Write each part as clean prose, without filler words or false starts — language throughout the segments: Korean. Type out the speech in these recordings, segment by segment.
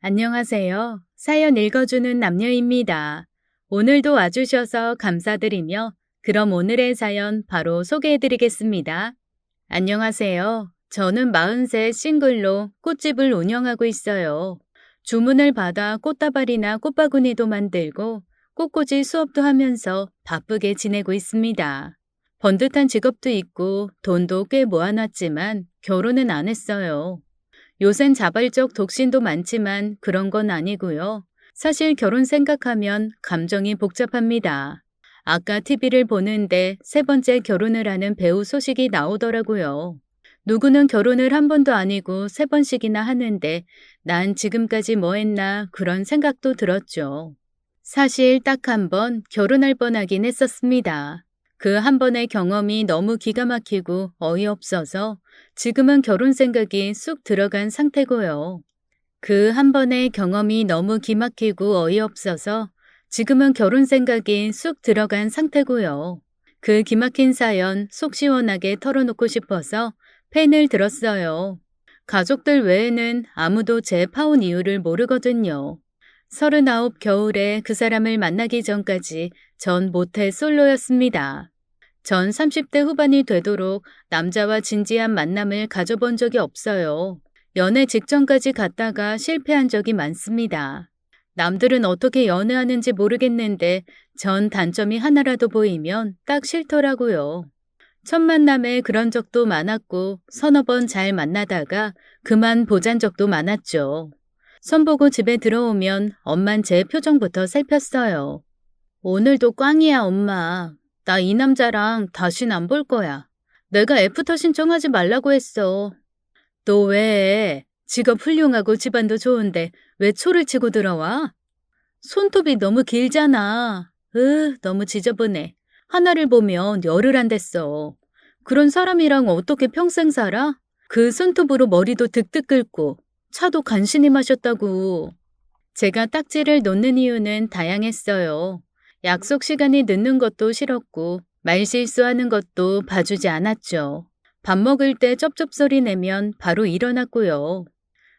안녕하세요. 사연 읽어주는 남녀입니다. 오늘도 와주셔서 감사드리며 그럼 오늘의 사연 바로 소개해드리겠습니다. 안녕하세요. 저는 43 싱글로 꽃집을 운영하고 있어요. 주문을 받아 꽃다발이나 꽃바구니도 만들고 꽃꽂이 수업도 하면서 바쁘게 지내고 있습니다. 번듯한 직업도 있고 돈도 꽤 모아놨지만 결혼은 안 했어요. 요샌 자발적 독신도 많지만 그런 건 아니고요. 사실 결혼 생각하면 감정이 복잡합니다. 아까 TV를 보는데 세 번째 결혼을 하는 배우 소식이 나오더라고요. 누구는 결혼을 한 번도 아니고 세 번씩이나 하는데 난 지금까지 뭐 했나 그런 생각도 들었죠. 사실 딱 한 번 결혼할 뻔하긴 했었습니다. 그 한 번의 경험이 너무 기가 막히고 어이없어서 지금은 결혼 생각이 쑥 들어간 상태고요. 그 한 번의 경험이 너무 기막히고 어이없어서 지금은 결혼 생각이 쑥 들어간 상태고요. 그 기막힌 사연 속 시원하게 털어놓고 싶어서 펜을 들었어요. 가족들 외에는 아무도 제 파혼 이유를 모르거든요. 39 겨울에 그 사람을 만나기 전까지 전 모태 솔로였습니다. 전 30대 후반이 되도록 남자와 진지한 만남을 가져본 적이 없어요. 연애 직전까지 갔다가 실패한 적이 많습니다. 남들은 어떻게 연애하는지 모르겠는데 전 단점이 하나라도 보이면 딱 싫더라고요. 첫 만남에 그런 적도 많았고 서너 번 잘 만나다가 그만 보잔 적도 많았죠. 선보고 집에 들어오면 엄만 제 표정부터 살폈어요. 오늘도 꽝이야, 엄마. 나 이 남자랑 다신 안 볼 거야. 내가 애프터 신청하지 말라고 했어. 너 왜? 직업 훌륭하고 집안도 좋은데 왜 초를 치고 들어와? 손톱이 너무 길잖아. 너무 지저분해. 하나를 보면 열을 안 댔어. 그런 사람이랑 어떻게 평생 살아? 그 손톱으로 머리도 득득 긁고 차도 간신히 마셨다고. 제가 딱지를 놓는 이유는 다양했어요. 약속 시간이 늦는 것도 싫었고 말실수하는 것도 봐주지 않았죠. 밥 먹을 때 쩝쩝소리 내면 바로 일어났고요.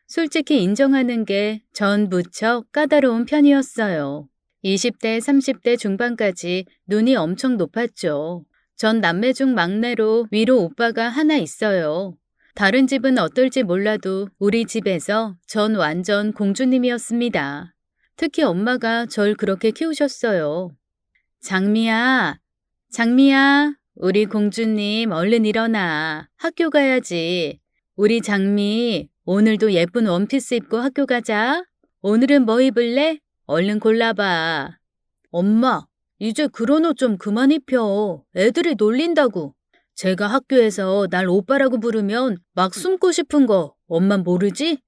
솔직히 인정하는 게 전 무척 까다로운 편이었어요. 20대, 30대 중반까지 눈이 엄청 높았죠. 전 남매 중 막내로 위로 오빠가 하나 있어요. 다른 집은 어떨지 몰라도 우리 집에서 전 완전 공주님이었습니다. 특히 엄마가 절 그렇게 키우셨어요. 장미야, 장미야, 우리 공주님 얼른 일어나. 학교 가야지. 우리 장미, 오늘도 예쁜 원피스 입고 학교 가자. 오늘은 뭐 입을래? 얼른 골라봐. 엄마, 이제 그런 옷 좀 그만 입혀. 애들이 놀린다고. 제가 학교에서 날 오빠라고 부르면 막 숨고 싶은 거 엄만 모르지?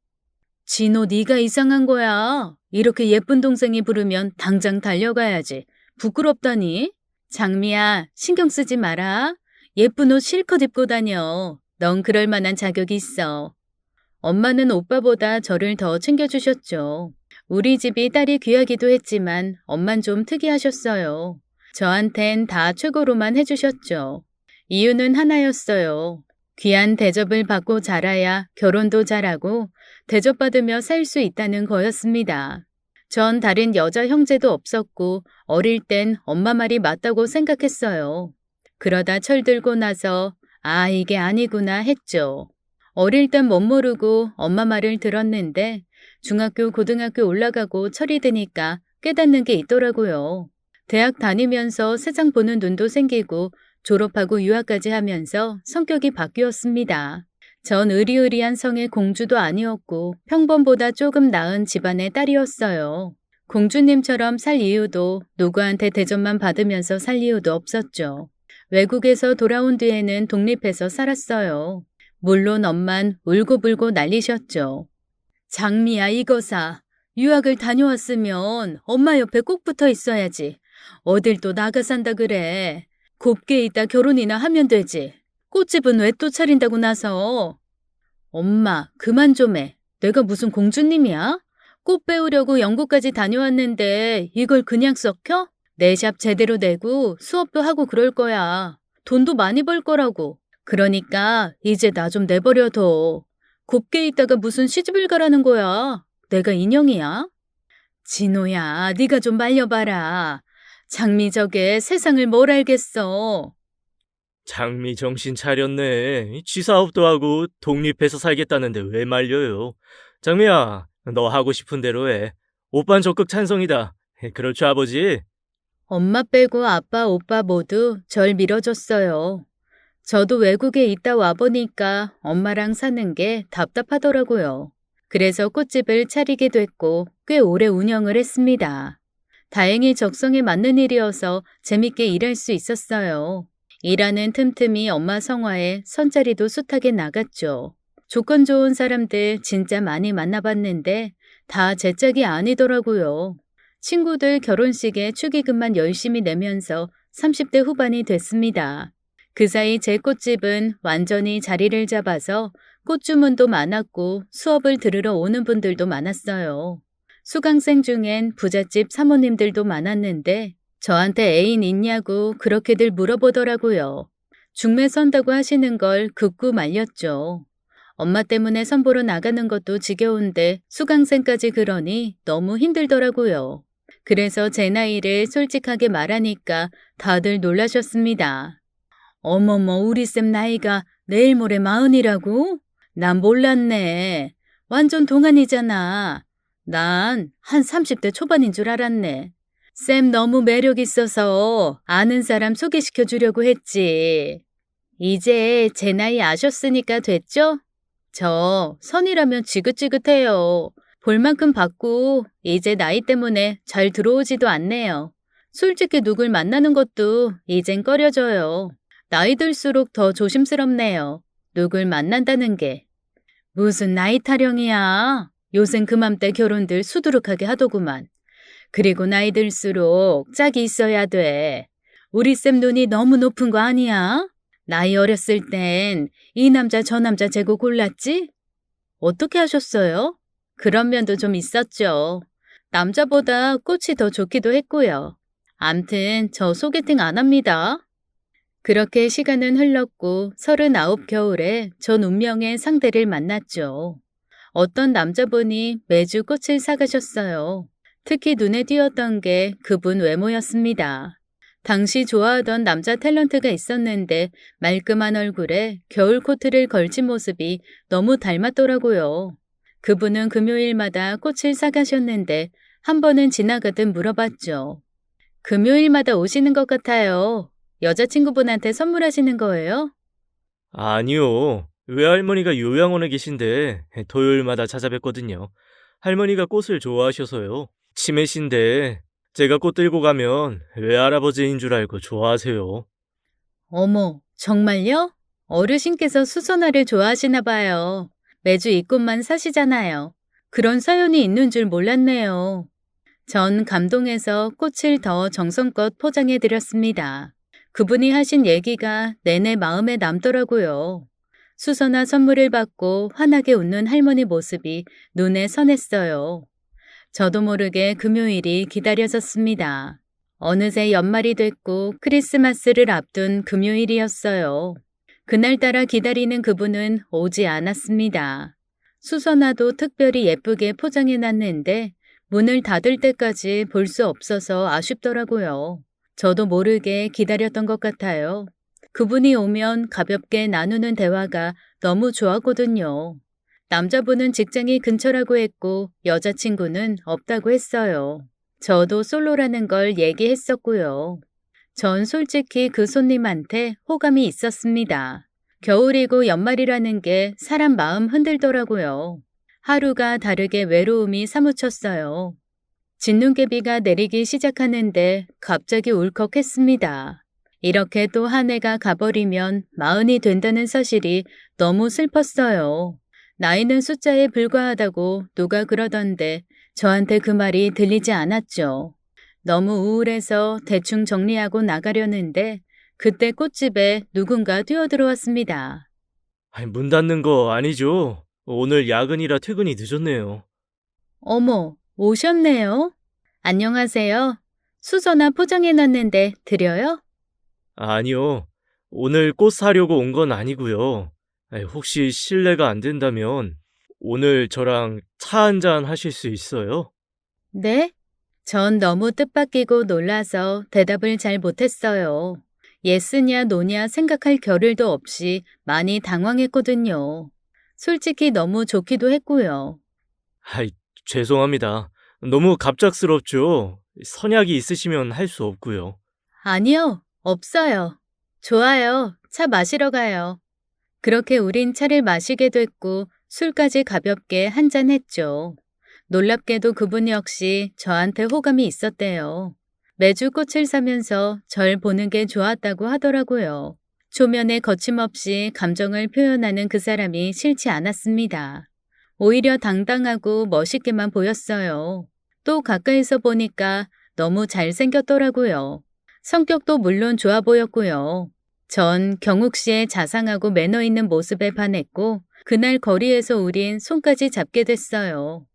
진호 네가 이상한 거야. 이렇게 예쁜 동생이 부르면 당장 달려가야지. 부끄럽다니? 장미야, 신경 쓰지 마라. 예쁜 옷 실컷 입고 다녀. 넌 그럴 만한 자격이 있어. 엄마는 오빠보다 저를 더 챙겨주셨죠. 우리 집이 딸이 귀하기도 했지만 엄만 좀 특이하셨어요. 저한텐 다 최고로만 해주셨죠. 이유는 하나였어요. 귀한 대접을 받고 자라야 결혼도 잘하고 대접받으며 살 수 있다는 거였습니다. 전 다른 여자 형제도 없었고 어릴 땐 엄마 말이 맞다고 생각했어요. 그러다 철들고 나서 아, 이게 아니구나 했죠. 어릴 땐 못 모르고 엄마 말을 들었는데 중학교, 고등학교 올라가고 철이 드니까 깨닫는 게 있더라고요. 대학 다니면서 세상 보는 눈도 생기고 졸업하고 유학까지 하면서 성격이 바뀌었습니다. 전 의리의리한 성의 공주도 아니었고 평범보다 조금 나은 집안의 딸이었어요. 공주님처럼 살 이유도 누구한테 대접만 받으면서 살 이유도 없었죠. 외국에서 돌아온 뒤에는 독립해서 살았어요. 물론 엄만 울고불고 난리셨죠. 장미야 이거 사. 유학을 다녀왔으면 엄마 옆에 꼭 붙어 있어야지. 어딜 또 나가 산다 그래. 곱게 있다 결혼이나 하면 되지. 꽃집은 왜 또 차린다고 나서. 엄마 그만 좀 해. 내가 무슨 공주님이야? 꽃 배우려고 영국까지 다녀왔는데 이걸 그냥 썩혀? 내 샵 제대로 내고 수업도 하고 그럴 거야. 돈도 많이 벌 거라고. 그러니까 이제 나 좀 내버려둬. 곱게 있다가 무슨 시집을 가라는 거야. 내가 인형이야? 진호야, 네가 좀 말려봐라. 장미적에 세상을 뭘 알겠어. 장미 정신 차렸네. 취사업도 하고 독립해서 살겠다는데 왜 말려요? 장미야, 너 하고 싶은 대로 해. 오빤 적극 찬성이다. 그렇죠, 아버지? 엄마 빼고 아빠, 오빠 모두 절 밀어줬어요. 저도 외국에 있다 와보니까 엄마랑 사는 게 답답하더라고요. 그래서 꽃집을 차리게 됐고 꽤 오래 운영을 했습니다. 다행히 적성에 맞는 일이어서 재밌게 일할 수 있었어요. 일하는 틈틈이 엄마 성화에 선자리도 숱하게 나갔죠. 조건 좋은 사람들 진짜 많이 만나봤는데 다 제 짝이 아니더라고요. 친구들 결혼식에 축의금만 열심히 내면서 30대 후반이 됐습니다. 그 사이 제 꽃집은 완전히 자리를 잡아서 꽃 주문도 많았고 수업을 들으러 오는 분들도 많았어요. 수강생 중엔 부잣집 사모님들도 많았는데 저한테 애인 있냐고 그렇게들 물어보더라고요. 중매 선다고 하시는 걸 극구 말렸죠. 엄마 때문에 선보러 나가는 것도 지겨운데 수강생까지 그러니 너무 힘들더라고요. 그래서 제 나이를 솔직하게 말하니까 다들 놀라셨습니다. 어머머, 우리 쌤 나이가 내일 모레 40이라고? 난 몰랐네. 완전 동안이잖아. 난 한 30대 초반인 줄 알았네. 쌤 너무 매력 있어서 아는 사람 소개시켜 주려고 했지. 이제 제 나이 아셨으니까 됐죠? 저 선이라면 지긋지긋해요. 볼 만큼 받고 이제 나이 때문에 잘 들어오지도 않네요. 솔직히 누굴 만나는 것도 이젠 꺼려져요. 나이 들수록 더 조심스럽네요. 누굴 만난다는 게. 무슨 나이 타령이야. 요샌 그맘때 결혼들 수두룩하게 하더구만. 그리고 나이 들수록 짝이 있어야 돼. 우리 쌤 눈이 너무 높은 거 아니야? 나이 어렸을 땐 이 남자 저 남자 재고 골랐지? 어떻게 하셨어요? 그런 면도 좀 있었죠. 남자보다 꽃이 더 좋기도 했고요. 암튼 저 소개팅 안 합니다. 그렇게 시간은 흘렀고 39 겨울에 전 운명의 상대를 만났죠. 어떤 남자분이 매주 꽃을 사가셨어요. 특히 눈에 띄었던 게 그분 외모였습니다. 당시 좋아하던 남자 탤런트가 있었는데 말끔한 얼굴에 겨울 코트를 걸친 모습이 너무 닮았더라고요. 그분은 금요일마다 꽃을 사가셨는데 한 번은 지나가듯 물어봤죠. 금요일마다 오시는 것 같아요. 여자친구분한테 선물하시는 거예요? 아니요. 외할머니가 요양원에 계신데 토요일마다 찾아뵙거든요. 할머니가 꽃을 좋아하셔서요. 치매신데 제가 꽃 들고 가면 외할아버지인 줄 알고 좋아하세요. 어머, 정말요? 어르신께서 수선화를 좋아하시나 봐요. 매주 이 꽃만 사시잖아요. 그런 사연이 있는 줄 몰랐네요. 전 감동해서 꽃을 더 정성껏 포장해 드렸습니다. 그분이 하신 얘기가 내내 마음에 남더라고요. 수선화 선물을 받고 환하게 웃는 할머니 모습이 눈에 선했어요. 저도 모르게 금요일이 기다려졌습니다. 어느새 연말이 됐고 크리스마스를 앞둔 금요일이었어요. 그날따라 기다리는 그분은 오지 않았습니다. 수선화도 특별히 예쁘게 포장해 놨는데 문을 닫을 때까지 볼 수 없어서 아쉽더라고요. 저도 모르게 기다렸던 것 같아요. 그분이 오면 가볍게 나누는 대화가 너무 좋았거든요. 남자분은 직장이 근처라고 했고 여자친구는 없다고 했어요. 저도 솔로라는 걸 얘기했었고요. 전 솔직히 그 손님한테 호감이 있었습니다. 겨울이고 연말이라는 게 사람 마음 흔들더라고요. 하루가 다르게 외로움이 사무쳤어요. 진눈깨비가 내리기 시작하는데 갑자기 울컥했습니다. 이렇게 또 한 해가 가버리면 40이 된다는 사실이 너무 슬펐어요. 나이는 숫자에 불과하다고 누가 그러던데 저한테 그 말이 들리지 않았죠. 너무 우울해서 대충 정리하고 나가려는데 그때 꽃집에 누군가 뛰어들어왔습니다. 아니, 문 닫는 거 아니죠? 오늘 야근이라 퇴근이 늦었네요. 어머, 오셨네요. 안녕하세요. 수저나 포장해놨는데 드려요? 아니요. 오늘 꽃 사려고 온 건 아니고요. 아니, 혹시 실례가 안 된다면 오늘 저랑 차 한잔 하실 수 있어요? 네? 전 너무 뜻밖이고 놀라서 대답을 잘 못했어요. 예스냐 노냐 생각할 겨를도 없이 많이 당황했거든요. 솔직히 너무 좋기도 했고요. 아이, 죄송합니다. 너무 갑작스럽죠? 선약이 있으시면 할 수 없고요. 아니요, 없어요. 좋아요. 차 마시러 가요. 그렇게 우린 차를 마시게 됐고 술까지 가볍게 한잔했죠. 놀랍게도 그분 역시 저한테 호감이 있었대요. 매주 꽃을 사면서 절 보는 게 좋았다고 하더라고요. 초면에 거침없이 감정을 표현하는 그 사람이 싫지 않았습니다. 오히려 당당하고 멋있게만 보였어요. 또 가까이서 보니까 너무 잘생겼더라고요. 성격도 물론 좋아 보였고요. 전 경욱 씨의 자상하고 매너 있는 모습에 반했고 그날 거리에서 우린 손까지 잡게 됐어요.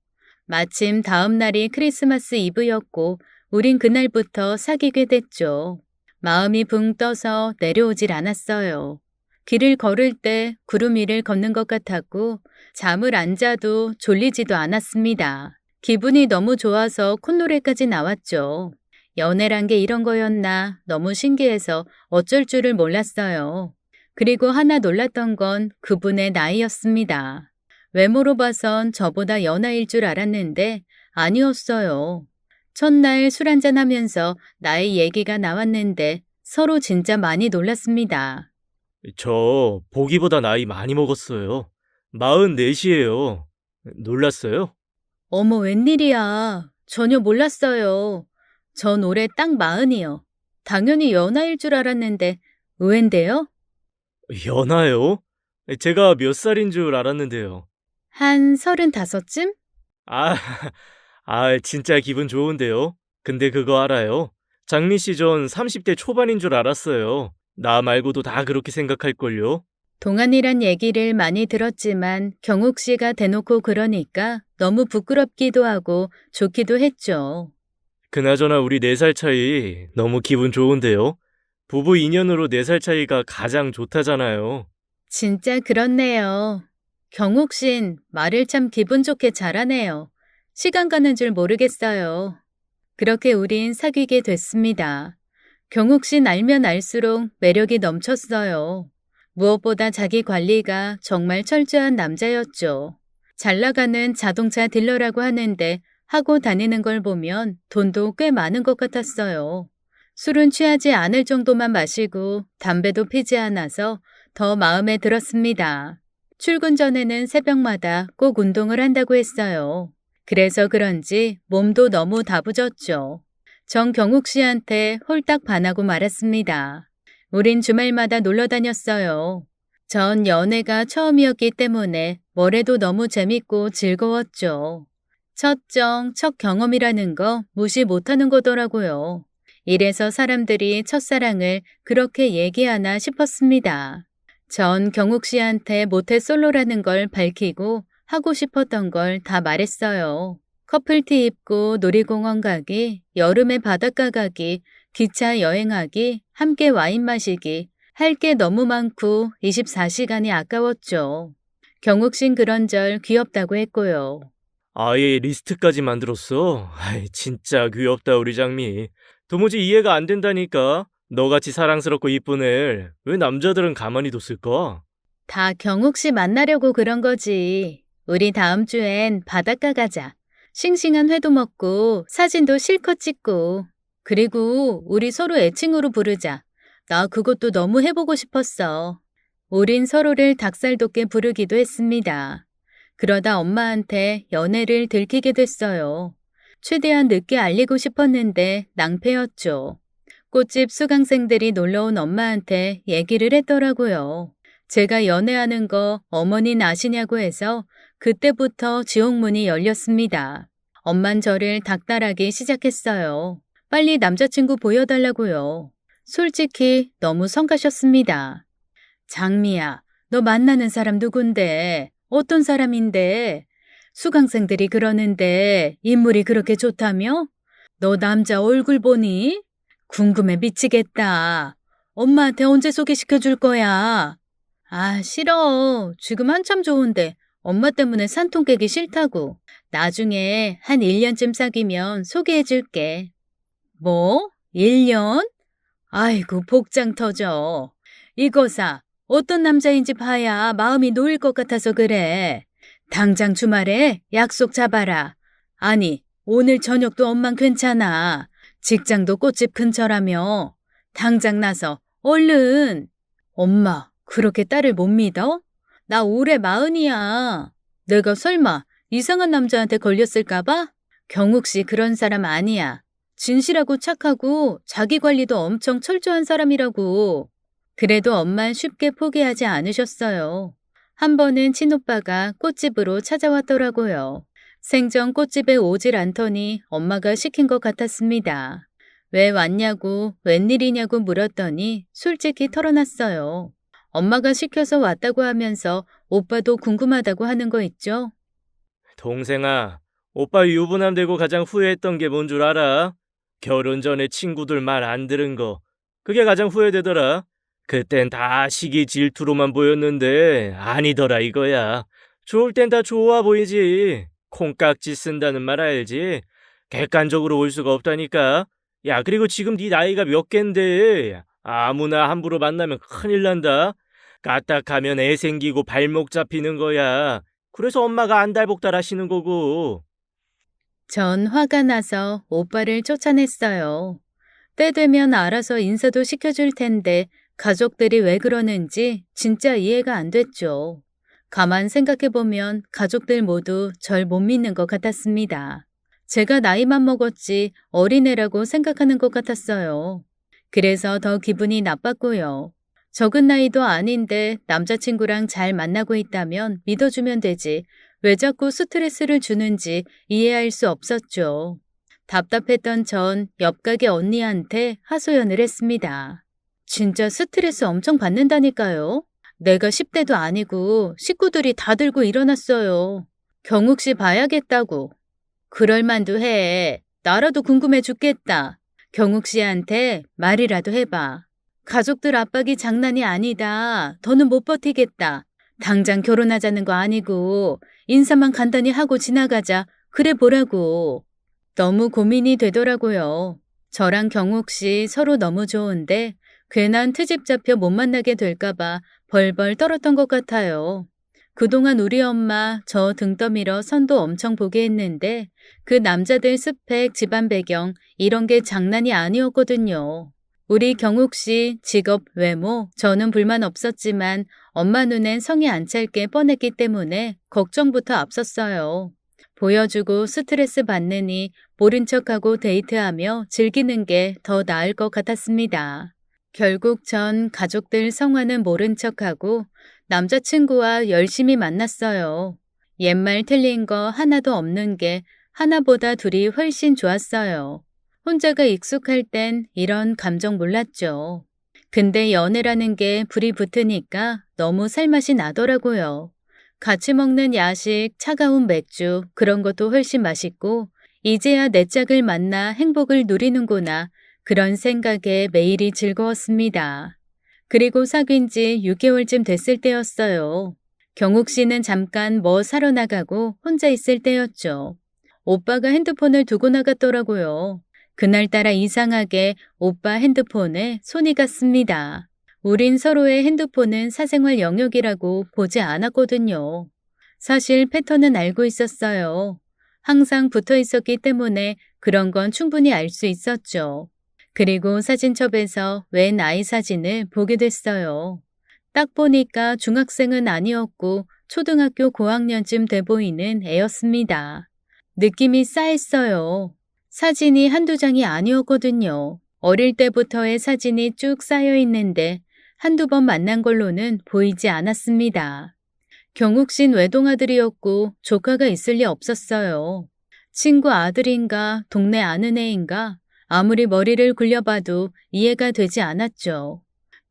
마침 다음 날이 크리스마스 이브였고 우린 그날부터 사귀게 됐죠. 마음이 붕 떠서 내려오질 않았어요. 길을 걸을 때 구름 위를 걷는 것 같았고 잠을 안 자도 졸리지도 않았습니다. 기분이 너무 좋아서 콧노래까지 나왔죠. 연애란 게 이런 거였나 너무 신기해서 어쩔 줄을 몰랐어요. 그리고 하나 놀랐던 건 그분의 나이였습니다. 외모로 봐선 저보다 연하일 줄 알았는데 아니었어요. 첫날 술 한잔하면서 나이 얘기가 나왔는데 서로 진짜 많이 놀랐습니다. 저 보기보다 나이 많이 먹었어요. 44이에요. 놀랐어요? 어머 웬일이야. 전혀 몰랐어요. 전 올해 딱 40이요. 당연히 연하일 줄 알았는데 의외인데요? 연하요? 제가 몇 살인 줄 알았는데요. 한 35쯤? 아, 진짜 기분 좋은데요? 근데 그거 알아요? 장미 씨 전 30대 초반인 줄 알았어요. 나 말고도 다 그렇게 생각할걸요? 동안이란 얘기를 많이 들었지만 경욱 씨가 대놓고 그러니까 너무 부끄럽기도 하고 좋기도 했죠. 그나저나 우리 4살 차이 너무 기분 좋은데요? 부부 인연으로 4살 차이가 가장 좋다잖아요. 진짜 그렇네요. 경욱 씨는 말을 참 기분 좋게 잘하네요. 시간 가는 줄 모르겠어요. 그렇게 우린 사귀게 됐습니다. 경욱 씨는 알면 알수록 매력이 넘쳤어요. 무엇보다 자기 관리가 정말 철저한 남자였죠. 잘 나가는 자동차 딜러라고 하는데 하고 다니는 걸 보면 돈도 꽤 많은 것 같았어요. 술은 취하지 않을 정도만 마시고 담배도 피지 않아서 더 마음에 들었습니다. 출근 전에는 새벽마다 꼭 운동을 한다고 했어요. 그래서 그런지 몸도 너무 다부졌죠. 정경욱 씨한테 홀딱 반하고 말았습니다. 우린 주말마다 놀러 다녔어요. 전 연애가 처음이었기 때문에 뭘 해도 너무 재밌고 즐거웠죠. 첫 경험이라는 거 무시 못하는 거더라고요. 이래서 사람들이 첫사랑을 그렇게 얘기하나 싶었습니다. 전 경욱 씨한테 모태솔로라는 걸 밝히고 하고 싶었던 걸 다 말했어요. 커플티 입고 놀이공원 가기, 여름에 바닷가 가기, 기차 여행하기, 함께 와인 마시기, 할 게 너무 많고 24시간이 아까웠죠. 경욱 씨는 그런절 귀엽다고 했고요. 아예 리스트까지 만들었어? 진짜 귀엽다 우리 장미. 도무지 이해가 안 된다니까. 너같이 사랑스럽고 이쁜 애를 왜 남자들은 가만히 뒀을까? 다 경욱 씨 만나려고 그런 거지. 우리 다음 주엔 바닷가 가자. 싱싱한 회도 먹고 사진도 실컷 찍고. 그리고 우리 서로 애칭으로 부르자. 나 그것도 너무 해보고 싶었어. 우린 서로를 닭살 돋게 부르기도 했습니다. 그러다 엄마한테 연애를 들키게 됐어요. 최대한 늦게 알리고 싶었는데 낭패였죠. 꽃집 수강생들이 놀러온 엄마한테 얘기를 했더라고요. 제가 연애하는 거 어머니는 아시냐고 해서 그때부터 지옥문이 열렸습니다. 엄만 저를 닥달하기 시작했어요. 빨리 남자친구 보여달라고요. 솔직히 너무 성가셨습니다. 장미야, 너 만나는 사람 누군데? 어떤 사람인데? 수강생들이 그러는데 인물이 그렇게 좋다며? 너 남자 얼굴 보니? 궁금해 미치겠다. 엄마한테 언제 소개시켜 줄 거야? 아, 싫어. 지금 한참 좋은데 엄마 때문에 산통 깨기 싫다고. 나중에 한 1년쯤 사귀면 소개해줄게. 뭐? 1년? 아이고, 복장 터져. 이거사, 어떤 남자인지 봐야 마음이 놓일 것 같아서 그래. 당장 주말에 약속 잡아라. 아니, 오늘 저녁도 엄만 괜찮아. 직장도 꽃집 근처라며. 당장 나서 얼른. 엄마, 그렇게 딸을 못 믿어? 나 올해 40이야. 내가 설마 이상한 남자한테 걸렸을까봐? 경욱 씨 그런 사람 아니야. 진실하고 착하고 자기 관리도 엄청 철저한 사람이라고. 그래도 엄만 쉽게 포기하지 않으셨어요. 한 번은 친오빠가 꽃집으로 찾아왔더라고요. 생전 꽃집에 오질 않더니 엄마가 시킨 것 같았습니다. 왜 왔냐고, 웬일이냐고 물었더니 솔직히 털어놨어요. 엄마가 시켜서 왔다고 하면서 오빠도 궁금하다고 하는 거 있죠? 동생아, 오빠 유부남 되고 가장 후회했던 게 뭔 줄 알아? 결혼 전에 친구들 말 안 들은 거. 그게 가장 후회되더라. 그땐 다 시기 질투로만 보였는데 아니더라 이거야. 좋을 땐 다 좋아 보이지. 콩깍지 쓴다는 말 알지? 객관적으로 올 수가 없다니까. 야, 그리고 지금 네 나이가 몇 갠데 아무나 함부로 만나면 큰일 난다. 까딱하면 애 생기고 발목 잡히는 거야. 그래서 엄마가 안달복달 하시는 거고. 전 화가 나서 오빠를 쫓아냈어요. 때 되면 알아서 인사도 시켜줄 텐데 가족들이 왜 그러는지 진짜 이해가 안 됐죠. 가만 생각해보면 가족들 모두 절 못 믿는 것 같았습니다. 제가 나이만 먹었지 어린애라고 생각하는 것 같았어요. 그래서 더 기분이 나빴고요. 적은 나이도 아닌데 남자친구랑 잘 만나고 있다면 믿어주면 되지 왜 자꾸 스트레스를 주는지 이해할 수 없었죠. 답답했던 전 옆가게 언니한테 하소연을 했습니다. 진짜 스트레스 엄청 받는다니까요. 내가 10대도 아니고 식구들이 다 들고 일어났어요. 경욱 씨 봐야겠다고. 그럴만도 해. 나라도 궁금해 죽겠다. 경욱 씨한테 말이라도 해봐. 가족들 압박이 장난이 아니다. 더는 못 버티겠다. 당장 결혼하자는 거 아니고 인사만 간단히 하고 지나가자. 그래 보라고. 너무 고민이 되더라고요. 저랑 경욱 씨 서로 너무 좋은데 괜한 트집 잡혀 못 만나게 될까봐 벌벌 떨었던 것 같아요. 그동안 우리 엄마 저 등 떠밀어 선도 엄청 보게 했는데 그 남자들 스펙, 집안 배경 이런 게 장난이 아니었거든요. 우리 경욱 씨 직업, 외모 저는 불만 없었지만 엄마 눈엔 성이 안 찰 게 뻔했기 때문에 걱정부터 앞섰어요. 보여주고 스트레스 받느니 모른 척하고 데이트하며 즐기는 게 더 나을 것 같았습니다. 결국 전 가족들 성화는 모른 척하고 남자친구와 열심히 만났어요. 옛말 틀린 거 하나도 없는 게 하나보다 둘이 훨씬 좋았어요. 혼자가 익숙할 땐 이런 감정 몰랐죠. 근데 연애라는 게 불이 붙으니까 너무 살맛이 나더라고요. 같이 먹는 야식, 차가운 맥주 그런 것도 훨씬 맛있고 이제야 내 짝을 만나 행복을 누리는구나. 그런 생각에 매일이 즐거웠습니다. 그리고 사귄 지 6개월쯤 됐을 때였어요. 경욱 씨는 잠깐 뭐 사러 나가고 혼자 있을 때였죠. 오빠가 핸드폰을 두고 나갔더라고요. 그날따라 이상하게 오빠 핸드폰에 손이 갔습니다. 우린 서로의 핸드폰은 사생활 영역이라고 보지 않았거든요. 사실 패턴은 알고 있었어요. 항상 붙어 있었기 때문에 그런 건 충분히 알 수 있었죠. 그리고 사진첩에서 웬 아이 사진을 보게 됐어요. 딱 보니까 중학생은 아니었고 초등학교 고학년쯤 돼 보이는 애였습니다. 느낌이 싸했어요. 사진이 한두 장이 아니었거든요. 어릴 때부터의 사진이 쭉 쌓여 있는데 한두 번 만난 걸로는 보이지 않았습니다. 경욱 씨는 외동아들이었고 조카가 있을 리 없었어요. 친구 아들인가 동네 아는 애인가 아무리 머리를 굴려봐도 이해가 되지 않았죠.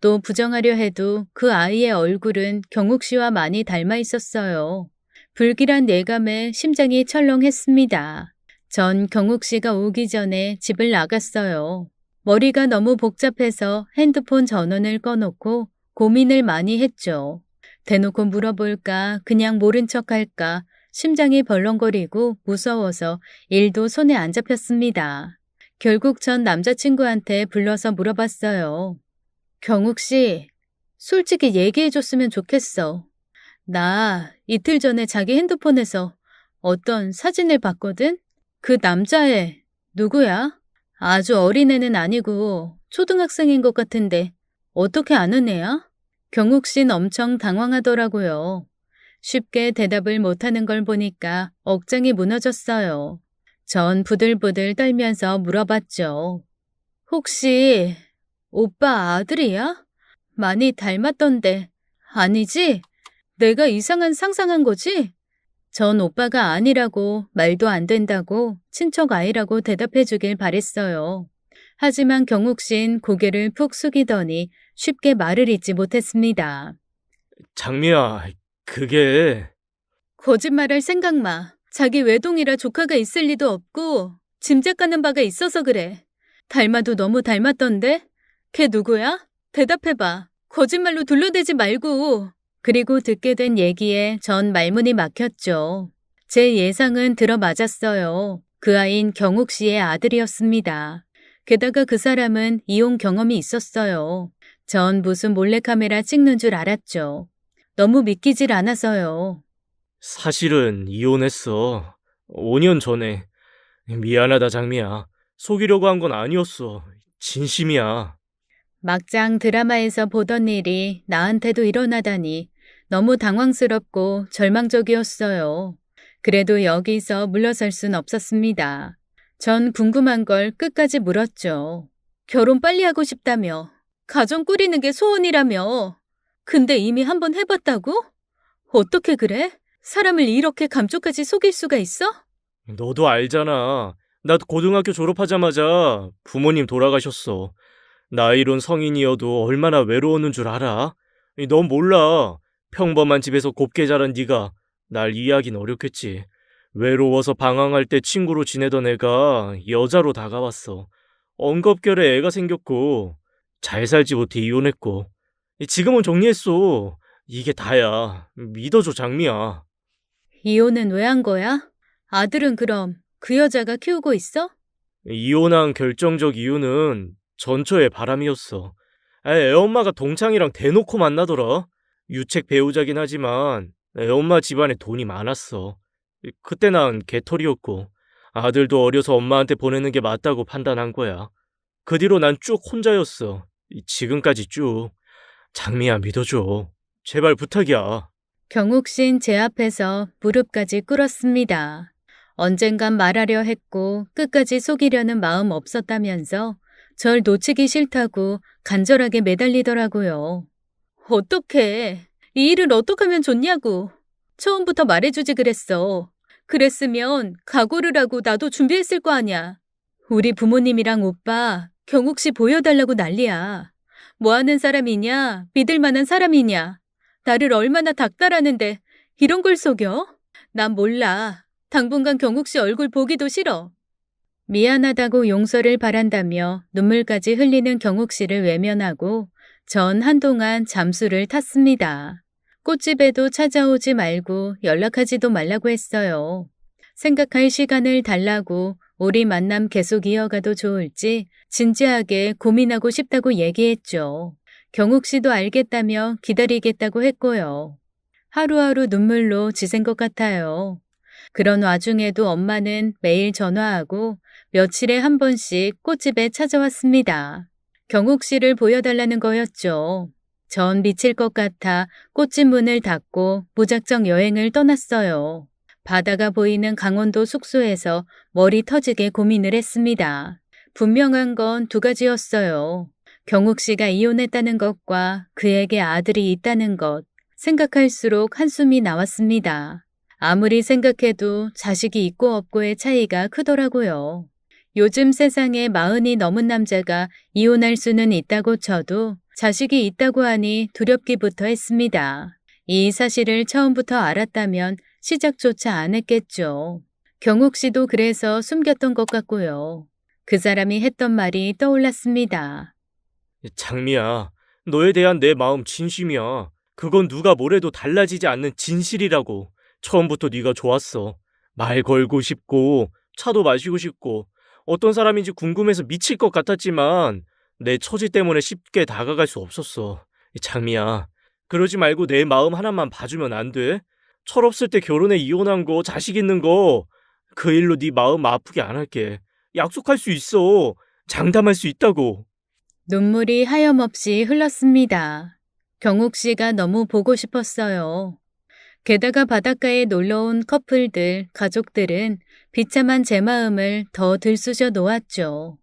또 부정하려 해도 그 아이의 얼굴은 경욱 씨와 많이 닮아 있었어요. 불길한 예감에 심장이 철렁했습니다. 전 경욱 씨가 오기 전에 집을 나갔어요. 머리가 너무 복잡해서 핸드폰 전원을 꺼놓고 고민을 많이 했죠. 대놓고 물어볼까, 그냥 모른 척 할까, 심장이 벌렁거리고 무서워서 일도 손에 안 잡혔습니다. 결국 전 남자친구한테 불러서 물어봤어요. 경욱 씨, 솔직히 얘기해줬으면 좋겠어. 나 이틀 전에 자기 핸드폰에서 어떤 사진을 봤거든? 그 남자애 누구야? 아주 어린 애는 아니고 초등학생인 것 같은데 어떻게 아는 애야? 경욱 씨는 엄청 당황하더라고요. 쉽게 대답을 못하는 걸 보니까 억장이 무너졌어요. 전 부들부들 떨면서 물어봤죠. 혹시 오빠 아들이야? 많이 닮았던데. 아니지? 내가 이상한 상상한 거지? 전 오빠가 아니라고 말도 안 된다고 친척 아이라고 대답해 주길 바랬어요. 하지만 경욱 씨는 고개를 푹 숙이더니 쉽게 말을 잇지 못했습니다. 장미야, 그게... 거짓말할 생각 마. 자기 외동이라 조카가 있을 리도 없고 짐작 가는 바가 있어서 그래. 닮아도 너무 닮았던데? 걔 누구야? 대답해봐. 거짓말로 둘러대지 말고. 그리고 듣게 된 얘기에 전 말문이 막혔죠. 제 예상은 들어맞았어요. 그 아이는 경욱 씨의 아들이었습니다. 게다가 그 사람은 이혼 경험이 있었어요. 전 무슨 몰래카메라 찍는 줄 알았죠. 너무 믿기질 않아서요. 사실은 이혼했어. 5년 전에. 미안하다, 장미야. 속이려고 한 건 아니었어. 진심이야. 막장 드라마에서 보던 일이 나한테도 일어나다니 너무 당황스럽고 절망적이었어요. 그래도 여기서 물러설 순 없었습니다. 전 궁금한 걸 끝까지 물었죠. 결혼 빨리 하고 싶다며. 가정 꾸리는 게 소원이라며. 근데 이미 한번 해봤다고? 어떻게 그래? 사람을 이렇게 감쪽같이 속일 수가 있어? 너도 알잖아. 나도 고등학교 졸업하자마자 부모님 돌아가셨어. 나이론 성인이어도 얼마나 외로웠는 줄 알아? 넌 몰라. 평범한 집에서 곱게 자란 네가 날 이해하긴 어렵겠지. 외로워서 방황할 때 친구로 지내던 애가 여자로 다가왔어. 엉겁결에 애가 생겼고 잘 살지 못해 이혼했고 지금은 정리했어. 이게 다야. 믿어줘, 장미야. 이혼은 왜 한 거야? 아들은 그럼 그 여자가 키우고 있어? 이혼한 결정적 이유는 전처의 바람이었어. 애엄마가 동창이랑 대놓고 만나더라. 유책 배우자긴 하지만 애엄마 집안에 돈이 많았어. 그때 난 개털이었고 아들도 어려서 엄마한테 보내는 게 맞다고 판단한 거야. 그 뒤로 난 쭉 혼자였어. 지금까지 쭉. 장미야, 믿어줘. 제발 부탁이야. 경욱 씨는 제 앞에서 무릎까지 꿇었습니다. 언젠간 말하려 했고 끝까지 속이려는 마음 없었다면서 절 놓치기 싫다고 간절하게 매달리더라고요. 어떡해. 이 일을 어떻게 하면 좋냐고. 처음부터 말해주지 그랬어. 그랬으면 각오를 하고 나도 준비했을 거 아냐. 우리 부모님이랑 오빠 경욱 씨 보여달라고 난리야. 뭐 하는 사람이냐? 믿을 만한 사람이냐? 나를 얼마나 닥달하는데 이런 걸 속여? 난 몰라. 당분간 경욱 씨 얼굴 보기도 싫어. 미안하다고 용서를 바란다며 눈물까지 흘리는 경욱 씨를 외면하고 전 한동안 잠수를 탔습니다. 꽃집에도 찾아오지 말고 연락하지도 말라고 했어요. 생각할 시간을 달라고 우리 만남 계속 이어가도 좋을지 진지하게 고민하고 싶다고 얘기했죠. 경욱 씨도 알겠다며 기다리겠다고 했고요. 하루하루 눈물로 지샌 것 같아요. 그런 와중에도 엄마는 매일 전화하고 며칠에 한 번씩 꽃집에 찾아왔습니다. 경욱 씨를 보여달라는 거였죠. 전 미칠 것 같아 꽃집 문을 닫고 무작정 여행을 떠났어요. 바다가 보이는 강원도 숙소에서 머리 터지게 고민을 했습니다. 분명한 건 두 가지였어요. 경욱 씨가 이혼했다는 것과 그에게 아들이 있다는 것. 생각할수록 한숨이 나왔습니다. 아무리 생각해도 자식이 있고 없고의 차이가 크더라고요. 요즘 세상에 40이 넘은 남자가 이혼할 수는 있다고 쳐도 자식이 있다고 하니 두렵기부터 했습니다. 이 사실을 처음부터 알았다면 시작조차 안 했겠죠. 경욱 씨도 그래서 숨겼던 것 같고요. 그 사람이 했던 말이 떠올랐습니다. 장미야, 너에 대한 내 마음 진심이야. 그건 누가 뭐래도 달라지지 않는 진실이라고. 처음부터 네가 좋았어. 말 걸고 싶고 차도 마시고 싶고 어떤 사람인지 궁금해서 미칠 것 같았지만 내 처지 때문에 쉽게 다가갈 수 없었어. 장미야, 그러지 말고 내 마음 하나만 봐주면 안 돼? 철없을 때 결혼해 이혼한 거, 자식 있는 거, 그 일로 네 마음 아프게 안 할게. 약속할 수 있어. 장담할 수 있다고. 눈물이 하염없이 흘렀습니다. 경욱 씨가 너무 보고 싶었어요. 게다가 바닷가에 놀러온 커플들, 가족들은 비참한 제 마음을 더 들쑤셔 놓았죠.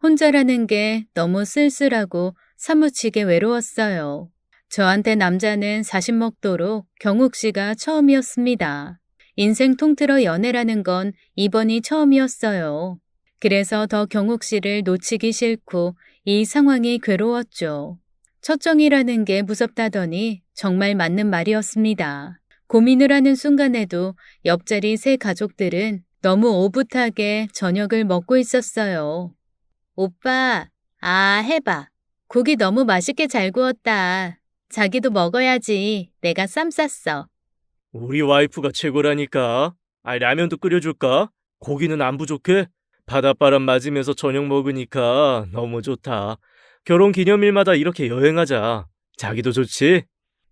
혼자라는 게 너무 쓸쓸하고 사무치게 외로웠어요. 저한테 남자는 40 먹도록 경욱 씨가 처음이었습니다. 인생 통틀어 연애라는 건 이번이 처음이었어요. 그래서 더 경욱 씨를 놓치기 싫고 이 상황이 괴로웠죠. 첫정이라는 게 무섭다더니 정말 맞는 말이었습니다. 고민을 하는 순간에도 옆자리 세 가족들은 너무 오붓하게 저녁을 먹고 있었어요. 오빠, 해봐. 고기 너무 맛있게 잘 구웠다. 자기도 먹어야지. 내가 쌈 쌌어. 우리 와이프가 최고라니까. 라면도 끓여줄까? 고기는 안 부족해? 바닷바람 맞으면서 저녁 먹으니까 너무 좋다. 결혼 기념일마다 이렇게 여행하자. 자기도 좋지?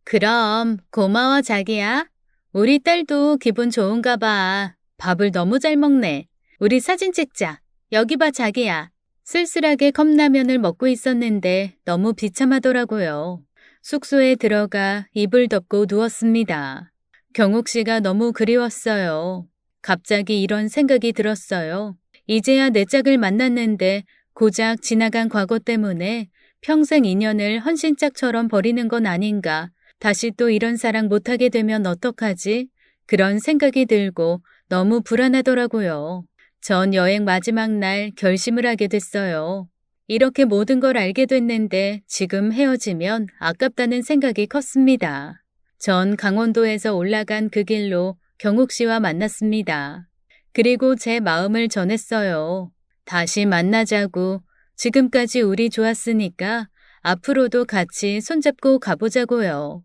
그럼 고마워 자기야. 우리 딸도 기분 좋은가 봐. 밥을 너무 잘 먹네. 우리 사진 찍자. 여기 봐 자기야. 쓸쓸하게 컵라면을 먹고 있었는데 너무 비참하더라고요. 숙소에 들어가 이불 덮고 누웠습니다. 경욱 씨가 너무 그리웠어요. 갑자기 이런 생각이 들었어요. 이제야 내 짝을 만났는데 고작 지나간 과거 때문에 평생 인연을 헌신짝처럼 버리는 건 아닌가. 다시 또 이런 사랑 못하게 되면 어떡하지? 그런 생각이 들고 너무 불안하더라고요. 전 여행 마지막 날 결심을 하게 됐어요. 이렇게 모든 걸 알게 됐는데 지금 헤어지면 아깝다는 생각이 컸습니다. 전 강원도에서 올라간 그 길로 경욱 씨와 만났습니다. 그리고 제 마음을 전했어요. 다시 만나자고. 지금까지 우리 좋았으니까 앞으로도 같이 손잡고 가보자고요.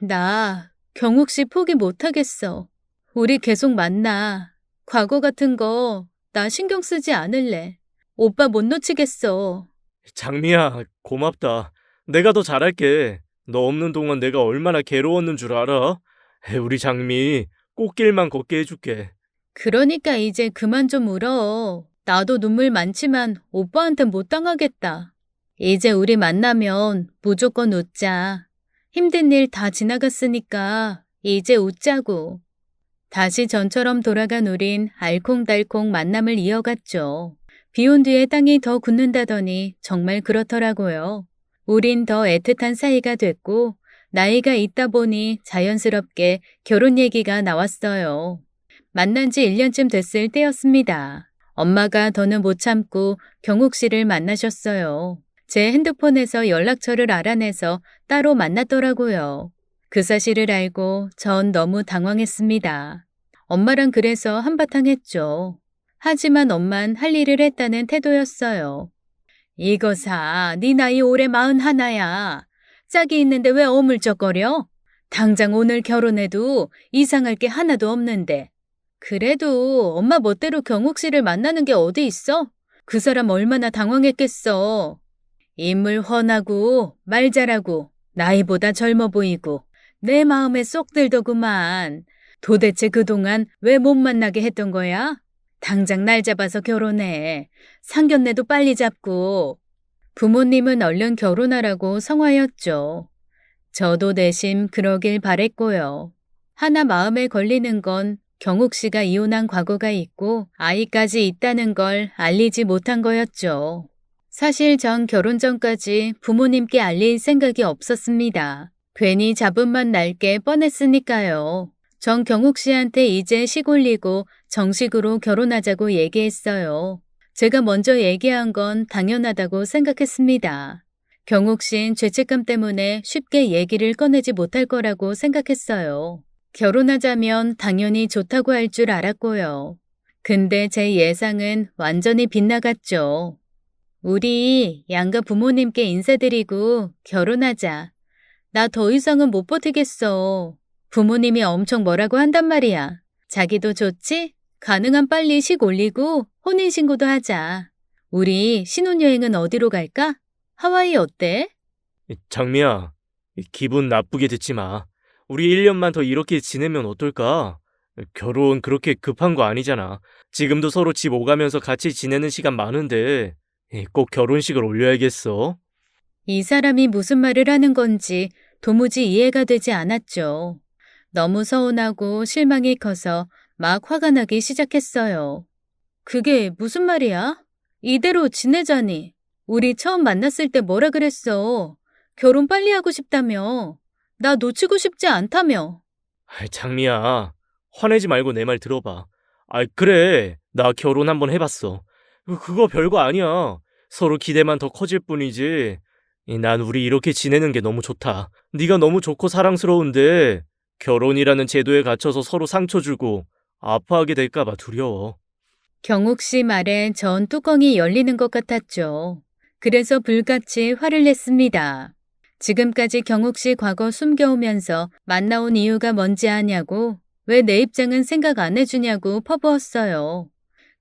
나 경욱 씨 포기 못하겠어. 우리 계속 만나. 과거 같은 거 나 신경 쓰지 않을래. 오빠 못 놓치겠어. 장미야, 고맙다. 내가 더 잘할게. 너 없는 동안 내가 얼마나 괴로웠는 줄 알아? 우리 장미, 꽃길만 걷게 해줄게. 그러니까 이제 그만 좀 울어. 나도 눈물 많지만 오빠한테 못 당하겠다. 이제 우리 만나면 무조건 웃자. 힘든 일 다 지나갔으니까 이제 웃자고. 다시 전처럼 돌아간 우린 알콩달콩 만남을 이어갔죠. 비온 뒤에 땅이 더 굳는다더니 정말 그렇더라고요. 우린 더 애틋한 사이가 됐고 나이가 있다 보니 자연스럽게 결혼 얘기가 나왔어요. 만난 지 1년쯤 됐을 때였습니다. 엄마가 더는 못 참고 경욱 씨를 만나셨어요. 제 핸드폰에서 연락처를 알아내서 따로 만났더라고요. 그 사실을 알고 전 너무 당황했습니다. 엄마랑 그래서 한바탕 했죠. 하지만 엄만 할 일을 했다는 태도였어요. 이거사, 네 나이 올해 41야. 짝이 있는데 왜 어물쩍거려? 당장 오늘 결혼해도 이상할 게 하나도 없는데. 그래도 엄마 멋대로 경욱 씨를 만나는 게 어디 있어? 그 사람 얼마나 당황했겠어. 인물 훤하고 말 잘하고 나이보다 젊어 보이고 내 마음에 쏙 들더구만. 도대체 그동안 왜 못 만나게 했던 거야? 당장 날 잡아서 결혼해. 상견례도 빨리 잡고. 부모님은 얼른 결혼하라고 성화였죠. 저도 내심 그러길 바랬고요. 하나 마음에 걸리는 건 경욱 씨가 이혼한 과거가 있고 아이까지 있다는 걸 알리지 못한 거였죠. 사실 전 결혼 전까지 부모님께 알릴 생각이 없었습니다. 괜히 잡음만 날 게 뻔했으니까요. 전 경욱 씨한테 이제 시골리고 정식으로 결혼하자고 얘기했어요. 제가 먼저 얘기한 건 당연하다고 생각했습니다. 경욱 씨는 죄책감 때문에 쉽게 얘기를 꺼내지 못할 거라고 생각했어요. 결혼하자면 당연히 좋다고 할 줄 알았고요. 근데 제 예상은 완전히 빗나갔죠. 우리 양가 부모님께 인사드리고 결혼하자. 나 더 이상은 못 버티겠어. 부모님이 엄청 뭐라고 한단 말이야. 자기도 좋지? 가능한 빨리 식 올리고 혼인신고도 하자. 우리 신혼여행은 어디로 갈까? 하와이 어때? 장미야, 기분 나쁘게 듣지 마. 우리 1년만 더 이렇게 지내면 어떨까? 결혼 그렇게 급한 거 아니잖아. 지금도 서로 집 오가면서 같이 지내는 시간 많은데 꼭 결혼식을 올려야겠어? 이 사람이 무슨 말을 하는 건지 도무지 이해가 되지 않았죠. 너무 서운하고 실망이 커서 막 화가 나기 시작했어요. 그게 무슨 말이야? 이대로 지내자니. 우리 처음 만났을 때 뭐라 그랬어? 결혼 빨리 하고 싶다며. 나 놓치고 싶지 않다며. 장미야, 화내지 말고 내 말 들어봐. 그래. 나 결혼 한번 해봤어. 그거 별거 아니야. 서로 기대만 더 커질 뿐이지. 난 우리 이렇게 지내는 게 너무 좋다. 네가 너무 좋고 사랑스러운데 결혼이라는 제도에 갇혀서 서로 상처 주고 아파하게 될까봐 두려워. 경욱 씨 말에 전 뚜껑이 열리는 것 같았죠. 그래서 불같이 화를 냈습니다. 지금까지 경욱 씨 과거 숨겨오면서 만나온 이유가 뭔지 아냐고, 왜 내 입장은 생각 안 해주냐고 퍼부었어요.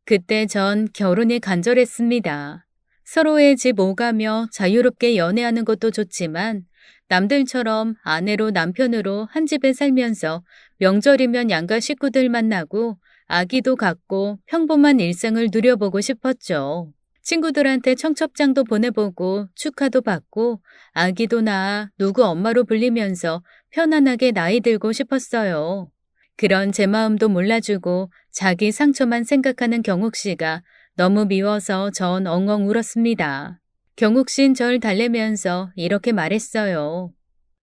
그때 전 결혼이 간절했습니다. 서로의 집 오가며 자유롭게 연애하는 것도 좋지만 남들처럼 아내로 남편으로 한 집에 살면서 명절이면 양가 식구들 만나고 아기도 갖고 평범한 일상을 누려보고 싶었죠. 친구들한테 청첩장도 보내보고 축하도 받고 아기도 낳아 누구 엄마로 불리면서 편안하게 나이 들고 싶었어요. 그런 제 마음도 몰라주고 자기 상처만 생각하는 경욱 씨가 너무 미워서 전 엉엉 울었습니다. 경욱 씨는 절 달래면서 이렇게 말했어요.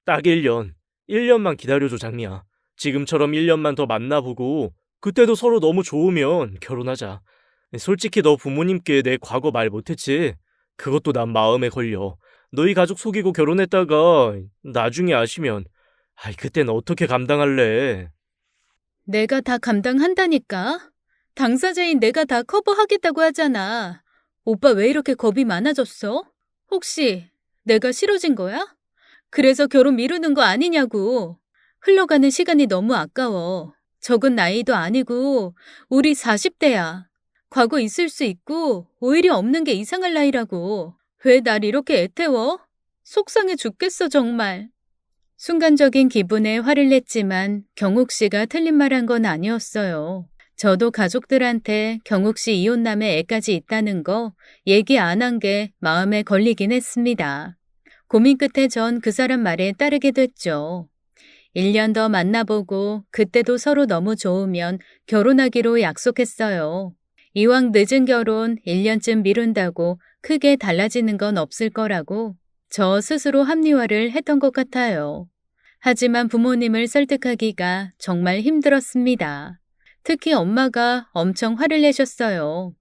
딱 1년. 1년만 기다려줘, 장미야. 지금처럼 1년만 더 만나보고 그때도 서로 너무 좋으면 결혼하자. 솔직히 너 부모님께 내 과거 말 못했지? 그것도 난 마음에 걸려. 너희 가족 속이고 결혼했다가 나중에 아시면 그땐 어떻게 감당할래? 내가 다 감당한다니까? 당사자인 내가 다 커버하겠다고 하잖아. 오빠 왜 이렇게 겁이 많아졌어? 혹시 내가 싫어진 거야? 그래서 결혼 미루는 거 아니냐고. 흘러가는 시간이 너무 아까워. 적은 나이도 아니고 우리 40대야. 과거 있을 수 있고 오히려 없는 게 이상할 나이라고. 왜 날 이렇게 애태워? 속상해 죽겠어 정말. 순간적인 기분에 화를 냈지만 경욱 씨가 틀린 말 한 건 아니었어요. 저도 가족들한테 경욱 씨 이혼남의 애까지 있다는 거 얘기 안 한 게 마음에 걸리긴 했습니다. 고민 끝에 전 그 사람 말에 따르게 됐죠. 1년 더 만나보고 그때도 서로 너무 좋으면 결혼하기로 약속했어요. 이왕 늦은 결혼 1년쯤 미룬다고 크게 달라지는 건 없을 거라고 저 스스로 합리화를 했던 것 같아요. 하지만 부모님을 설득하기가 정말 힘들었습니다. 특히 엄마가 엄청 화를 내셨어요.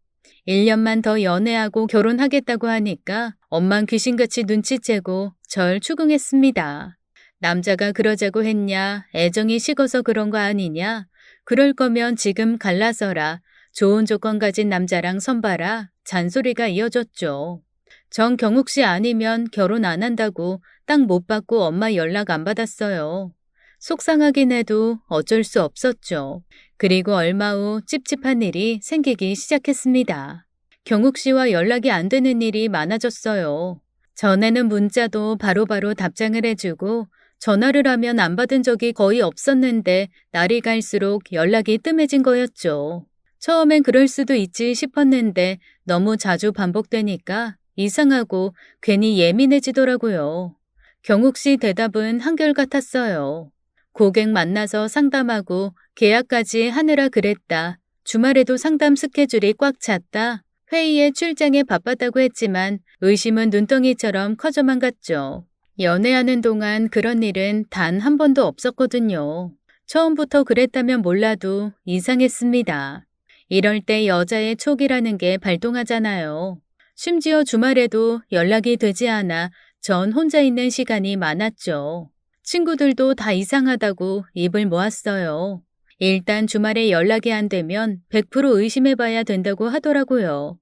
1년만 더 연애하고 결혼하겠다고 하니까 엄만 귀신같이 눈치채고 절 추궁했습니다. 남자가 그러자고 했냐, 애정이 식어서 그런 거 아니냐, 그럴 거면 지금 갈라서라, 좋은 조건 가진 남자랑 선봐라, 잔소리가 이어졌죠. 정경욱 씨 아니면 결혼 안 한다고 딱 못 받고 엄마 연락 안 받았어요. 속상하긴 해도 어쩔 수 없었죠. 그리고 얼마 후 찝찝한 일이 생기기 시작했습니다. 경욱 씨와 연락이 안 되는 일이 많아졌어요. 전에는 문자도 바로바로 답장을 해주고 전화를 하면 안 받은 적이 거의 없었는데 날이 갈수록 연락이 뜸해진 거였죠. 처음엔 그럴 수도 있지 싶었는데 너무 자주 반복되니까 이상하고 괜히 예민해지더라고요. 경욱 씨 대답은 한결같았어요. 고객 만나서 상담하고 계약까지 하느라 그랬다. 주말에도 상담 스케줄이 꽉 찼다. 회의에 출장에 바빴다고 했지만 의심은 눈덩이처럼 커져만 갔죠. 연애하는 동안 그런 일은 단 한 번도 없었거든요. 처음부터 그랬다면 몰라도 이상했습니다. 이럴 때 여자의 촉이라는 게 발동하잖아요. 심지어 주말에도 연락이 되지 않아 전 혼자 있는 시간이 많았죠. 친구들도 다 이상하다고 입을 모았어요. 일단 주말에 연락이 안 되면 100% 의심해봐야 된다고 하더라고요.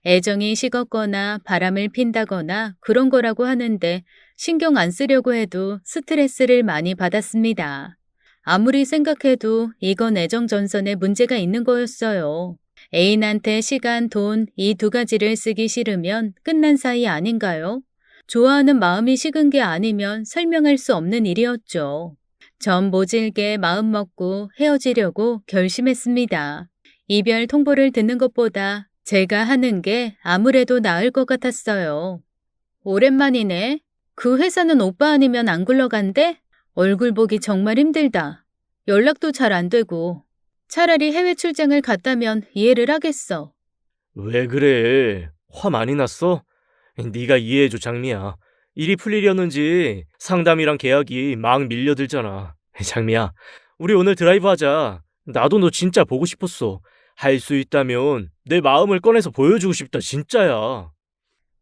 애정이 식었거나 바람을 핀다거나 그런 거라고 하는데 신경 안 쓰려고 해도 스트레스를 많이 받았습니다. 아무리 생각해도 이건 애정 전선에 문제가 있는 거였어요. 애인한테 시간, 돈, 이 두 가지를 쓰기 싫으면 끝난 사이 아닌가요? 좋아하는 마음이 식은 게 아니면 설명할 수 없는 일이었죠. 전 모질게 마음 먹고 헤어지려고 결심했습니다. 이별 통보를 듣는 것보다 제가 하는 게 아무래도 나을 것 같았어요. 오랜만이네. 그 회사는 오빠 아니면 안 굴러간대? 얼굴 보기 정말 힘들다. 연락도 잘 안 되고. 차라리 해외 출장을 갔다면 이해를 하겠어. 왜 그래? 화 많이 났어? 네가 이해해줘, 장미야. 일이 풀리려는지 상담이랑 계약이 막 밀려들잖아. 장미야, 우리 오늘 드라이브 하자. 나도 너 진짜 보고 싶었어. 할 수 있다면 내 마음을 꺼내서 보여주고 싶다, 진짜야.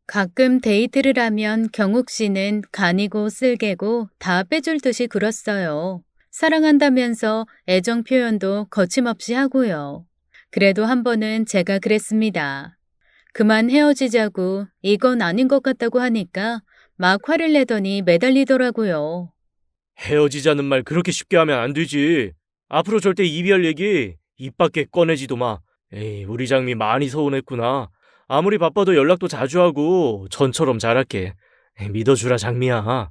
가끔 데이트를 하면 경욱 씨는 간이고 쓸개고 다 빼줄 듯이 굴었어요. 사랑한다면서 애정 표현도 거침없이 하고요. 그래도 한 번은 제가 그랬습니다. 그만 헤어지자고 이건 아닌 것 같다고 하니까 막 화를 내더니 매달리더라고요. 헤어지자는 말 그렇게 쉽게 하면 안 되지. 앞으로 절대 이별 얘기 입 밖에 꺼내지도 마. 에이, 우리 장미 많이 서운했구나. 아무리 바빠도 연락도 자주 하고 전처럼 잘할게. 믿어주라, 장미야.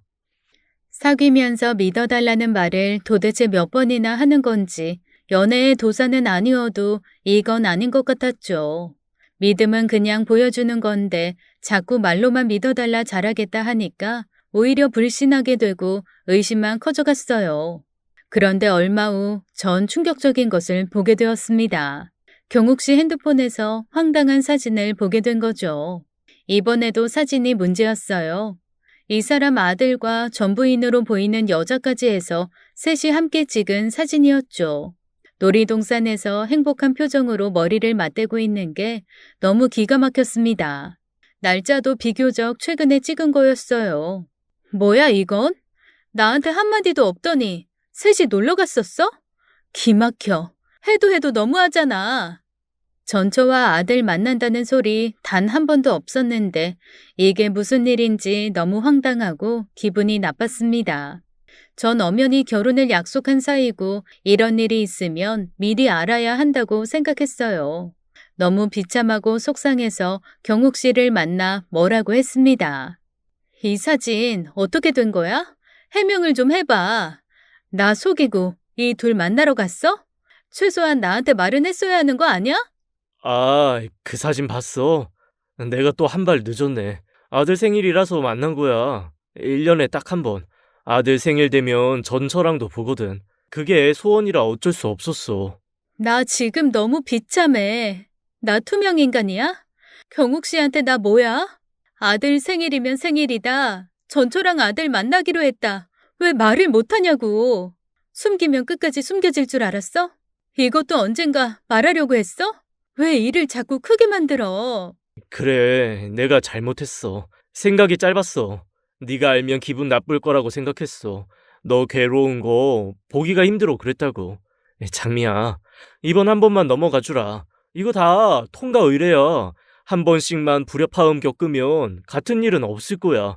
사귀면서 믿어달라는 말을 도대체 몇 번이나 하는 건지 연애의 도사는 아니어도 이건 아닌 것 같았죠. 믿음은 그냥 보여주는 건데 자꾸 말로만 믿어달라 잘하겠다 하니까 오히려 불신하게 되고 의심만 커져갔어요. 그런데 얼마 후 전 충격적인 것을 보게 되었습니다. 경욱 씨 핸드폰에서 황당한 사진을 보게 된 거죠. 이번에도 사진이 문제였어요. 이 사람 아들과 전부인으로 보이는 여자까지 해서 셋이 함께 찍은 사진이었죠. 놀이동산에서 행복한 표정으로 머리를 맞대고 있는 게 너무 기가 막혔습니다. 날짜도 비교적 최근에 찍은 거였어요. 뭐야 이건? 나한테 한마디도 없더니 셋이 놀러 갔었어? 기막혀. 해도 너무하잖아. 전처와 아들 만난다는 소리 단 한 번도 없었는데 이게 무슨 일인지 너무 황당하고 기분이 나빴습니다. 전 엄연히 결혼을 약속한 사이고 이런 일이 있으면 미리 알아야 한다고 생각했어요. 너무 비참하고 속상해서 경욱 씨를 만나 뭐라고 했습니다. 이 사진 어떻게 된 거야? 해명을 좀 해봐. 나 속이고 이 둘 만나러 갔어? 최소한 나한테 말은 했어야 하는 거 아니야? 아, 그 사진 봤어. 내가 또 한 발 늦었네. 아들 생일이라서 만난 거야. 1년에 딱 한 번. 아들 생일 되면 전처랑도 보거든. 그게 소원이라 어쩔 수 없었어. 나 지금 너무 비참해. 나 투명 인간이야? 경욱 씨한테 나 뭐야? 아들 생일이면 생일이다. 전초랑 아들 만나기로 했다. 왜 말을 못하냐고. 숨기면 끝까지 숨겨질 줄 알았어? 이것도 언젠가 말하려고 했어? 왜 일을 자꾸 크게 만들어? 그래, 내가 잘못했어. 생각이 짧았어. 네가 알면 기분 나쁠 거라고 생각했어. 너 괴로운 거 보기가 힘들어 그랬다고. 장미야, 이번 한 번만 넘어가 주라. 이거 다 통과 의례야. 한 번씩만 불협화음 겪으면 같은 일은 없을 거야.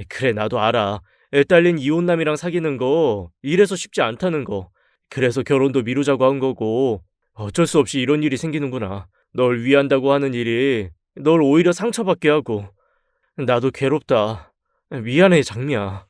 그래, 나도 알아. 애 딸린 이혼남이랑 사귀는 거 이래서 쉽지 않다는 거. 그래서 결혼도 미루자고 한 거고 어쩔 수 없이 이런 일이 생기는구나. 널 위한다고 하는 일이 널 오히려 상처받게 하고. 나도 괴롭다. 미안해, 장미야.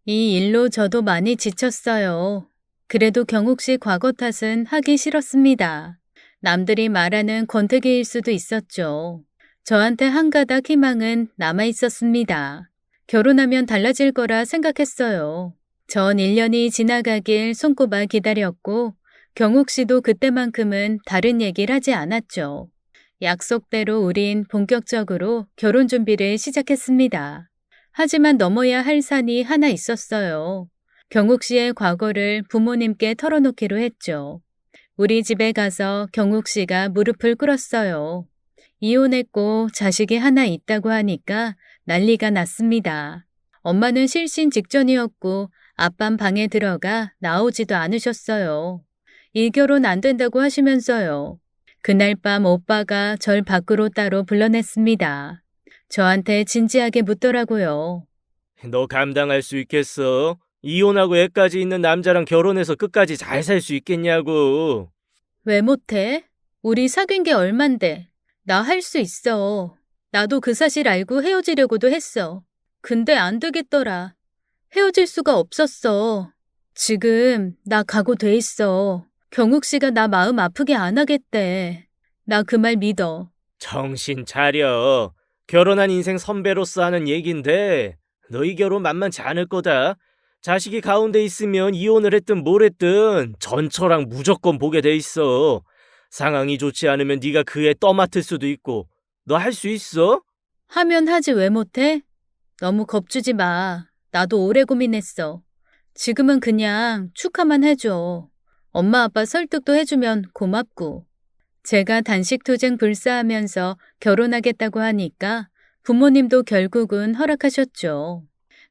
이 일로 저도 많이 지쳤어요. 그래도 경욱 씨 과거 탓은 하기 싫었습니다. 남들이 말하는 권태기일 수도 있었죠. 저한테 한 가닥 희망은 남아 있었습니다. 결혼하면 달라질 거라 생각했어요. 전 1년이 지나가길 손꼽아 기다렸고 경욱 씨도 그때만큼은 다른 얘기를 하지 않았죠. 약속대로 우린 본격적으로 결혼 준비를 시작했습니다. 하지만 넘어야 할 산이 하나 있었어요. 경욱 씨의 과거를 부모님께 털어놓기로 했죠. 우리 집에 가서 경욱 씨가 무릎을 꿇었어요. 이혼했고 자식이 하나 있다고 하니까 난리가 났습니다. 엄마는 실신 직전이었고 아빤 방에 들어가 나오지도 않으셨어요. 이 결혼 안 된다고 하시면서요. 그날 밤 오빠가 절 밖으로 따로 불러냈습니다. 저한테 진지하게 묻더라고요. 너 감당할 수 있겠어? 이혼하고 애까지 있는 남자랑 결혼해서 끝까지 잘 살 수 있겠냐고. 왜 못해? 우리 사귄 게 얼만데. 나 할 수 있어. 나도 그 사실 알고 헤어지려고도 했어. 근데 안 되겠더라. 헤어질 수가 없었어. 지금 나 각오돼 있어. 경욱 씨가 나 마음 아프게 안 하겠대. 나 그 말 믿어. 정신 차려. 결혼한 인생 선배로서 하는 얘긴데 너희 결혼 만만치 않을 거다. 자식이 가운데 있으면 이혼을 했든 뭘 했든 전처랑 무조건 보게 돼 있어. 상황이 좋지 않으면 네가 그 애 떠맡을 수도 있고. 너 할 수 있어? 하면 하지 왜 못해? 너무 겁주지 마. 나도 오래 고민했어. 지금은 그냥 축하만 해줘. 엄마 아빠 설득도 해주면 고맙고. 제가 단식투쟁 불사하면서 결혼하겠다고 하니까 부모님도 결국은 허락하셨죠.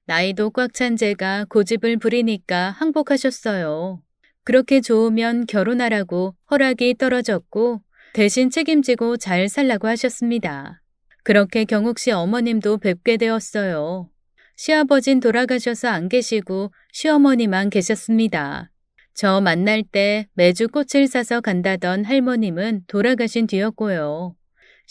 나이도 꽉 찬 제가 고집을 부리니까 항복하셨어요. 그렇게 좋으면 결혼하라고 허락이 떨어졌고 대신 책임지고 잘 살라고 하셨습니다. 그렇게 경욱 씨 어머님도 뵙게 되었어요. 시아버진 돌아가셔서 안 계시고 시어머니만 계셨습니다. 저 만날 때 매주 꽃을 사서 간다던 할머님은 돌아가신 뒤였고요.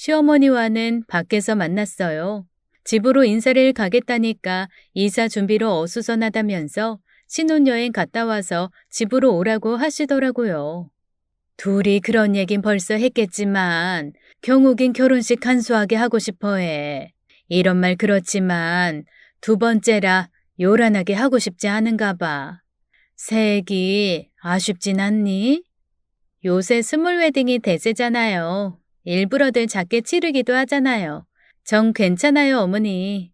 시어머니와는 밖에서 만났어요. 집으로 인사를 가겠다니까 이사 준비로 어수선하다면서 신혼여행 갔다 와서 집으로 오라고 하시더라고요. 둘이 그런 얘긴 벌써 했겠지만 경욱인 결혼식 간소하게 하고 싶어 해. 이런 말 그렇지만 두 번째라 요란하게 하고 싶지 않은가 봐. 새애기 아쉽진 않니? 요새 스몰 웨딩이 대세잖아요. 일부러들 작게 치르기도 하잖아요. 정 괜찮아요, 어머니.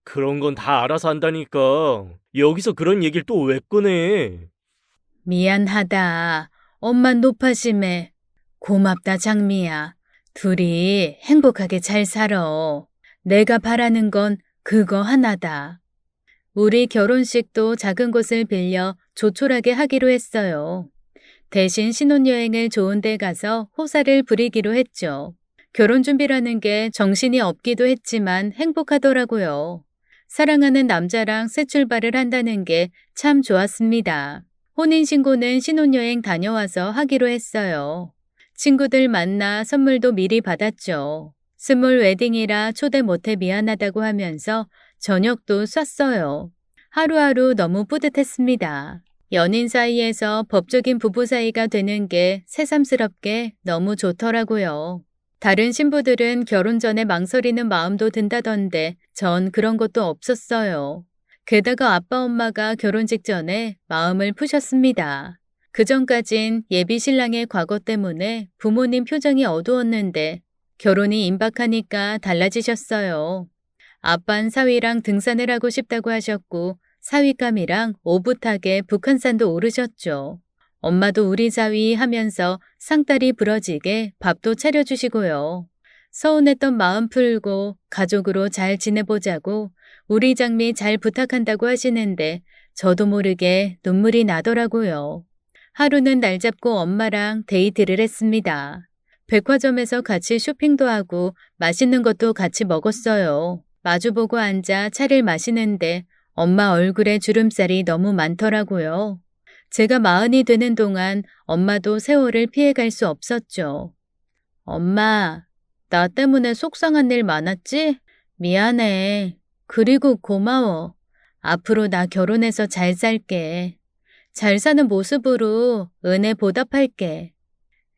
그런 건 다 알아서 한다니까. 여기서 그런 얘기를 또 왜 꺼내? 미안하다. 엄마 높아심에. 고맙다, 장미야. 둘이 행복하게 잘 살아. 내가 바라는 건 그거 하나다. 우리 결혼식도 작은 곳을 빌려 조촐하게 하기로 했어요. 대신 신혼여행을 좋은 데 가서 호사를 부리기로 했죠. 결혼 준비라는 게 정신이 없기도 했지만 행복하더라고요. 사랑하는 남자랑 새 출발을 한다는 게 참 좋았습니다. 혼인신고는 신혼여행 다녀와서 하기로 했어요. 친구들 만나 선물도 미리 받았죠. 스몰 웨딩이라 초대 못해 미안하다고 하면서 저녁도 쐈어요. 하루하루 너무 뿌듯했습니다. 연인 사이에서 법적인 부부 사이가 되는 게 새삼스럽게 너무 좋더라고요. 다른 신부들은 결혼 전에 망설이는 마음도 든다던데 전 그런 것도 없었어요. 게다가 아빠 엄마가 결혼 직전에 마음을 푸셨습니다. 그전까진 예비 신랑의 과거 때문에 부모님 표정이 어두웠는데 결혼이 임박하니까 달라지셨어요. 아빤 사위랑 등산을 하고 싶다고 하셨고 사위감이랑 오붓하게 북한산도 오르셨죠. 엄마도 우리 사위 하면서 상다리 부러지게 밥도 차려주시고요. 서운했던 마음 풀고 가족으로 잘 지내보자고 우리 장미 잘 부탁한다고 하시는데 저도 모르게 눈물이 나더라고요. 하루는 날 잡고 엄마랑 데이트를 했습니다. 백화점에서 같이 쇼핑도 하고 맛있는 것도 같이 먹었어요. 마주보고 앉아 차를 마시는데 엄마 얼굴에 주름살이 너무 많더라고요. 제가 40이 되는 동안 엄마도 세월을 피해갈 수 없었죠. 엄마, 나 때문에 속상한 일 많았지? 미안해. 그리고 고마워. 앞으로 나 결혼해서 잘 살게. 잘 사는 모습으로 은혜 보답할게.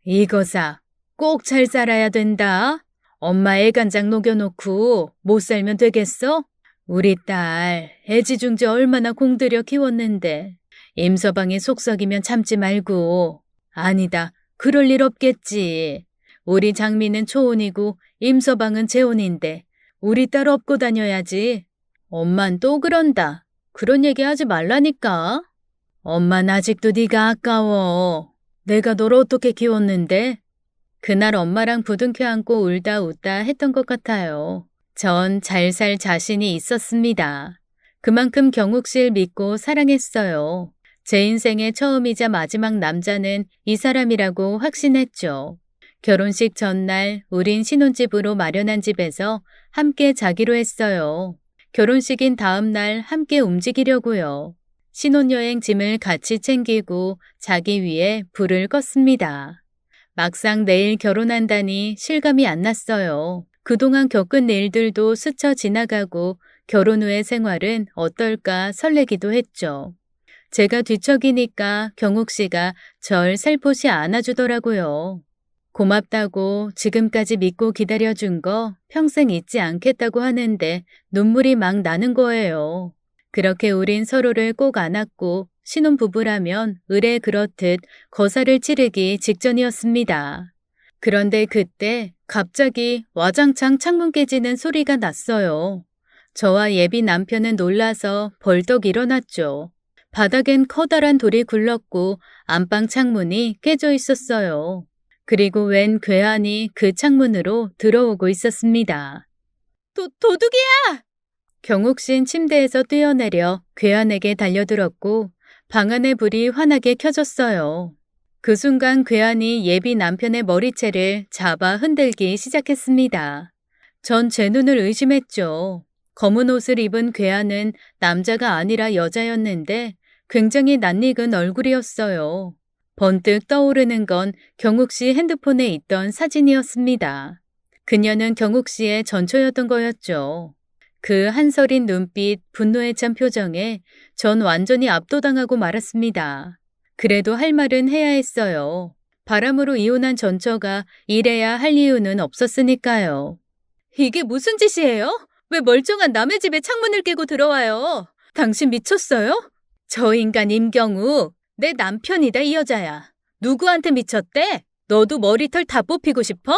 이거사, 꼭 잘 살아야 된다. 엄마 애간장 녹여놓고 못 살면 되겠어? 우리 딸 애지중지 얼마나 공들여 키웠는데 임서방이 속썩이면 참지 말고. 아니다, 그럴 일 없겠지. 우리 장미는 초혼이고 임서방은 재혼인데 우리 딸 업고 다녀야지. 엄만 또 그런다. 그런 얘기 하지 말라니까. 엄만 아직도 네가 아까워. 내가 널 어떻게 키웠는데? 그날 엄마랑 부둥켜 안고 울다 웃다 했던 것 같아요. 전 잘 살 자신이 있었습니다. 그만큼 경욱 씨를 믿고 사랑했어요. 제 인생의 처음이자 마지막 남자는 이 사람이라고 확신했죠. 결혼식 전날 우린 신혼집으로 마련한 집에서 함께 자기로 했어요. 결혼식인 다음 날 함께 움직이려고요. 신혼여행 짐을 같이 챙기고 자기 위해 불을 껐습니다. 막상 내일 결혼한다니 실감이 안 났어요. 그동안 겪은 일들도 스쳐 지나가고 결혼 후의 생활은 어떨까 설레기도 했죠. 제가 뒤척이니까 경욱 씨가 절 살포시 안아주더라고요. 고맙다고 지금까지 믿고 기다려준 거 평생 잊지 않겠다고 하는데 눈물이 막 나는 거예요. 그렇게 우린 서로를 꼭 안았고 신혼부부라면 의례 그렇듯 거사를 치르기 직전이었습니다. 그런데 그때 갑자기 와장창 창문 깨지는 소리가 났어요. 저와 예비 남편은 놀라서 벌떡 일어났죠. 바닥엔 커다란 돌이 굴렀고 안방 창문이 깨져 있었어요. 그리고 웬 괴한이 그 창문으로 들어오고 있었습니다. 도둑이야! 경욱 씨는 침대에서 뛰어내려 괴한에게 달려들었고 방 안의 불이 환하게 켜졌어요. 그 순간 괴한이 예비 남편의 머리채를 잡아 흔들기 시작했습니다. 전 제 눈을 의심했죠. 검은 옷을 입은 괴한은 남자가 아니라 여자였는데 굉장히 낯익은 얼굴이었어요. 번뜩 떠오르는 건 경욱 씨 핸드폰에 있던 사진이었습니다. 그녀는 경욱 씨의 전초였던 거였죠. 그 한서린 눈빛, 분노에 찬 표정에 전 완전히 압도당하고 말았습니다. 그래도 할 말은 해야 했어요. 바람으로 이혼한 전처가 이래야 할 이유는 없었으니까요. 이게 무슨 짓이에요? 왜 멀쩡한 남의 집에 창문을 깨고 들어와요? 당신 미쳤어요? 저 인간 임경욱, 내 남편이다 이 여자야. 누구한테 미쳤대? 너도 머리털 다 뽑히고 싶어?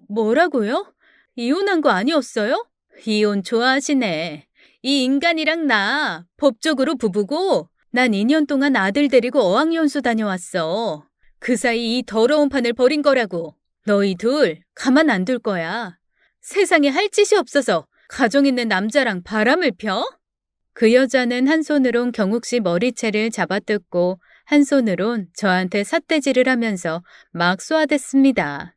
뭐라고요? 이혼한 거 아니었어요? 이혼 좋아하시네. 이 인간이랑 나 법적으로 부부고 난 2년 동안 아들 데리고 어학연수 다녀왔어. 그 사이 이 더러운 판을 벌인 거라고. 너희 둘 가만 안 둘 거야. 세상에 할 짓이 없어서 가정 있는 남자랑 바람을 펴? 그 여자는 한 손으론 경욱 씨 머리채를 잡아뜯고 한 손으론 저한테 삿대질을 하면서 막 쏘아댔습니다.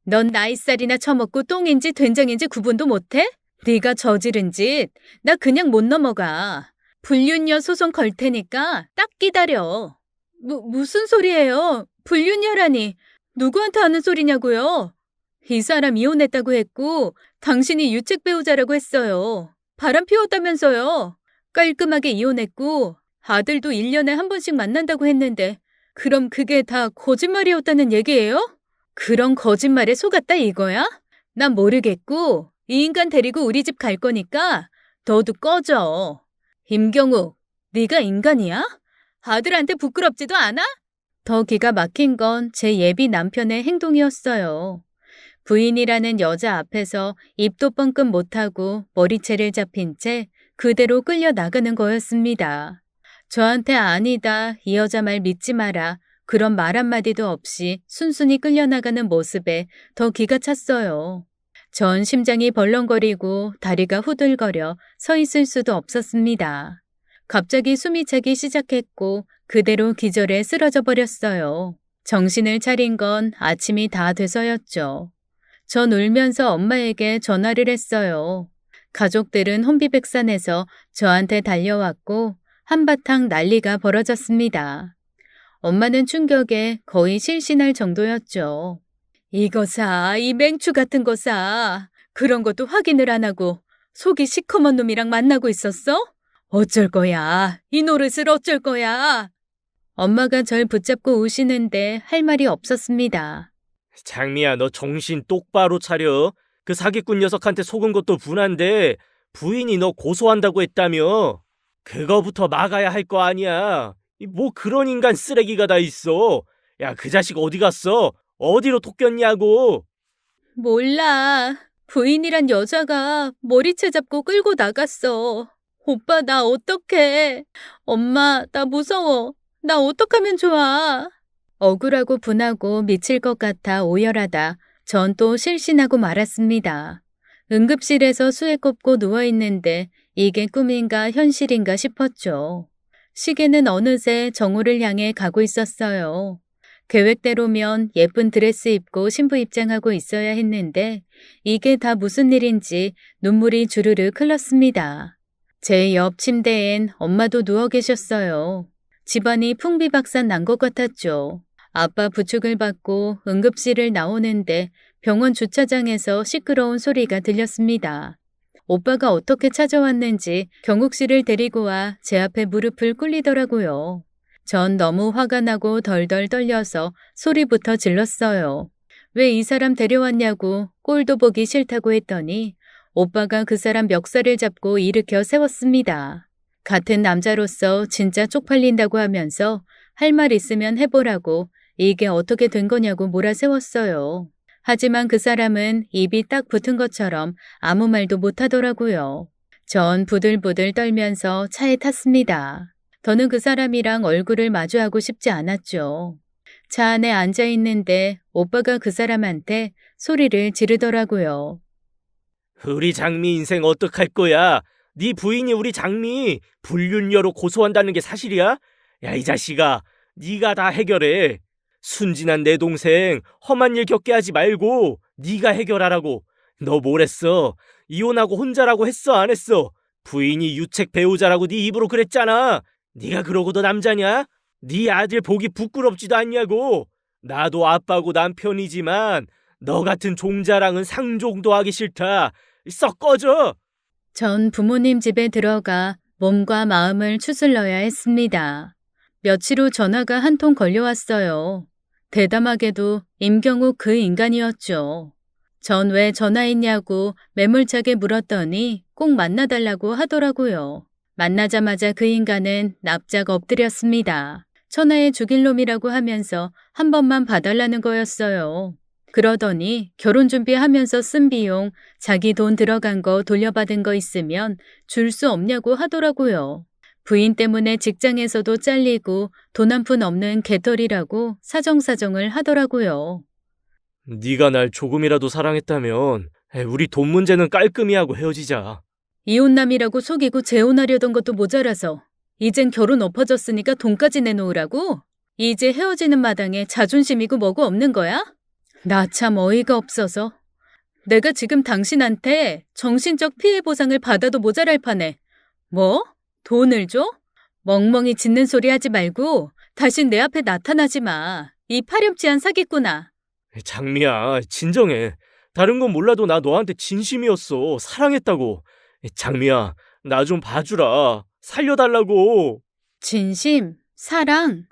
넌 나이살이나 처먹고 똥인지 된장인지 구분도 못해? 네가 저지른 짓 나 그냥 못 넘어가. 불륜녀 소송 걸 테니까 딱 기다려. 무슨 소리예요? 불륜녀라니. 누구한테 하는 소리냐고요? 이 사람 이혼했다고 했고 당신이 유책 배우자라고 했어요. 바람 피웠다면서요. 깔끔하게 이혼했고 아들도 1년에 한 번씩 만난다고 했는데 그럼 그게 다 거짓말이었다는 얘기예요? 그런 거짓말에 속았다 이거야? 난 모르겠고 이 인간 데리고 우리 집 갈 거니까 너도 꺼져. 임경욱, 네가 인간이야? 아들한테 부끄럽지도 않아? 더 기가 막힌 건 제 예비 남편의 행동이었어요. 부인이라는 여자 앞에서 입도 뻥끗 못하고 머리채를 잡힌 채 그대로 끌려 나가는 거였습니다. 저한테 아니다, 이 여자 말 믿지 마라, 그런 말 한마디도 없이 순순히 끌려나가는 모습에 더 기가 찼어요. 전 심장이 벌렁거리고 다리가 후들거려 서 있을 수도 없었습니다. 갑자기 숨이 차기 시작했고 그대로 기절해 쓰러져 버렸어요. 정신을 차린 건 아침이 다 돼서였죠. 전 울면서 엄마에게 전화를 했어요. 가족들은 혼비백산해서 저한테 달려왔고 한바탕 난리가 벌어졌습니다. 엄마는 충격에 거의 실신할 정도였죠. 이거 사, 이 맹추 같은 거 사. 그런 것도 확인을 안 하고 속이 시커먼 놈이랑 만나고 있었어? 어쩔 거야. 이 노릇을 어쩔 거야. 엄마가 절 붙잡고 우시는데 할 말이 없었습니다. 장미야, 너 정신 똑바로 차려. 그 사기꾼 녀석한테 속은 것도 분한데 부인이 너 고소한다고 했다며. 그거부터 막아야 할 거 아니야. 뭐 그런 인간 쓰레기가 다 있어. 야, 그 자식 어디 갔어? 어디로 톡겼냐고. 몰라. 부인이란 여자가 머리채 잡고 끌고 나갔어. 오빠 나 어떡해. 엄마 나 무서워. 나 어떡하면 좋아. 억울하고 분하고 미칠 것 같아 오열하다 전 또 실신하고 말았습니다. 응급실에서 수액 꽂고 누워있는데 이게 꿈인가 현실인가 싶었죠. 시계는 어느새 정오를 향해 가고 있었어요. 계획대로면 예쁜 드레스 입고 신부 입장하고 있어야 했는데 이게 다 무슨 일인지 눈물이 주르르 흘렀습니다. 제 옆 침대엔 엄마도 누워 계셨어요. 집안이 풍비박산 난 것 같았죠. 아빠 부축을 받고 응급실을 나오는데 병원 주차장에서 시끄러운 소리가 들렸습니다. 오빠가 어떻게 찾아왔는지 경욱 씨를 데리고 와 제 앞에 무릎을 꿇리더라고요. 전 너무 화가 나고 덜덜 떨려서 소리부터 질렀어요. 왜 이 사람 데려왔냐고 꼴도 보기 싫다고 했더니 오빠가 그 사람 멱살을 잡고 일으켜 세웠습니다. 같은 남자로서 진짜 쪽팔린다고 하면서 할 말 있으면 해보라고 이게 어떻게 된 거냐고 몰아세웠어요. 하지만 그 사람은 입이 딱 붙은 것처럼 아무 말도 못하더라고요. 전 부들부들 떨면서 차에 탔습니다. 더는 그 사람이랑 얼굴을 마주하고 싶지 않았죠. 차 안에 앉아 있는데 오빠가 그 사람한테 소리를 지르더라고요. 우리 장미 인생 어떡할 거야? 네 부인이 우리 장미 불륜녀로 고소한다는 게 사실이야? 야, 이 자식아, 네가 다 해결해. 순진한 내 동생 험한 일 겪게 하지 말고 네가 해결하라고. 너 뭘 했어? 이혼하고 혼자라고 했어, 안 했어? 부인이 유책 배우자라고 네 입으로 그랬잖아. 네가 그러고도 남자냐? 네 아들 보기 부끄럽지도 않냐고. 나도 아빠고 남편이지만 너 같은 종자랑은 상종도 하기 싫다. 썩 꺼져. 전 부모님 집에 들어가 몸과 마음을 추슬러야 했습니다. 며칠 후 전화가 한 통 걸려왔어요. 대담하게도 임경욱 그 인간이었죠. 전 왜 전화했냐고 매몰차게 물었더니 꼭 만나달라고 하더라고요. 만나자마자 그 인간은 납작 엎드렸습니다. 천하의 죽일 놈이라고 하면서 한 번만 봐달라는 거였어요. 그러더니 결혼 준비하면서 쓴 비용, 자기 돈 들어간 거 돌려받은 거 있으면 줄 수 없냐고 하더라고요. 부인 때문에 직장에서도 잘리고 돈 한 푼 없는 개털이라고 사정사정을 하더라고요. 네가 날 조금이라도 사랑했다면 우리 돈 문제는 깔끔히 하고 헤어지자. 이혼남이라고 속이고 재혼하려던 것도 모자라서 이젠 결혼 엎어졌으니까 돈까지 내놓으라고? 이제 헤어지는 마당에 자존심이고 뭐고 없는 거야? 나 참 어이가 없어서. 내가 지금 당신한테 정신적 피해 보상을 받아도 모자랄 판에 뭐? 돈을 줘? 멍멍이 짖는 소리 하지 말고 다신 내 앞에 나타나지 마. 이 파렴치한 사기꾼아. 장미야, 진정해. 다른 건 몰라도 나 너한테 진심이었어. 사랑했다고. 장미야, 나 좀 봐주라. 살려달라고. 진심, 사랑.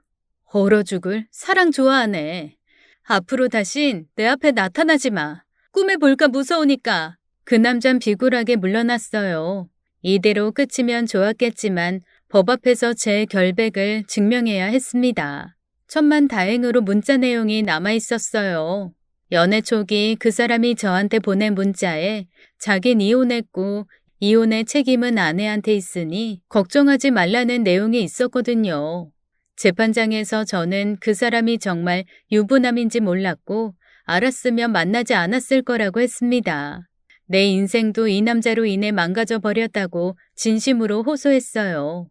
얼어 죽을 사랑 좋아하네. 앞으로 다신 내 앞에 나타나지 마. 꿈에 볼까 무서우니까. 그 남잔 비굴하게 물러났어요. 이대로 끝이면 좋았겠지만 법 앞에서 제 결백을 증명해야 했습니다. 천만다행으로 문자 내용이 남아있었어요. 연애 초기 그 사람이 저한테 보낸 문자에 자긴 이혼했고 이혼의 책임은 아내한테 있으니 걱정하지 말라는 내용이 있었거든요. 재판장에서 저는 그 사람이 정말 유부남인지 몰랐고 알았으면 만나지 않았을 거라고 했습니다. 내 인생도 이 남자로 인해 망가져 버렸다고 진심으로 호소했어요.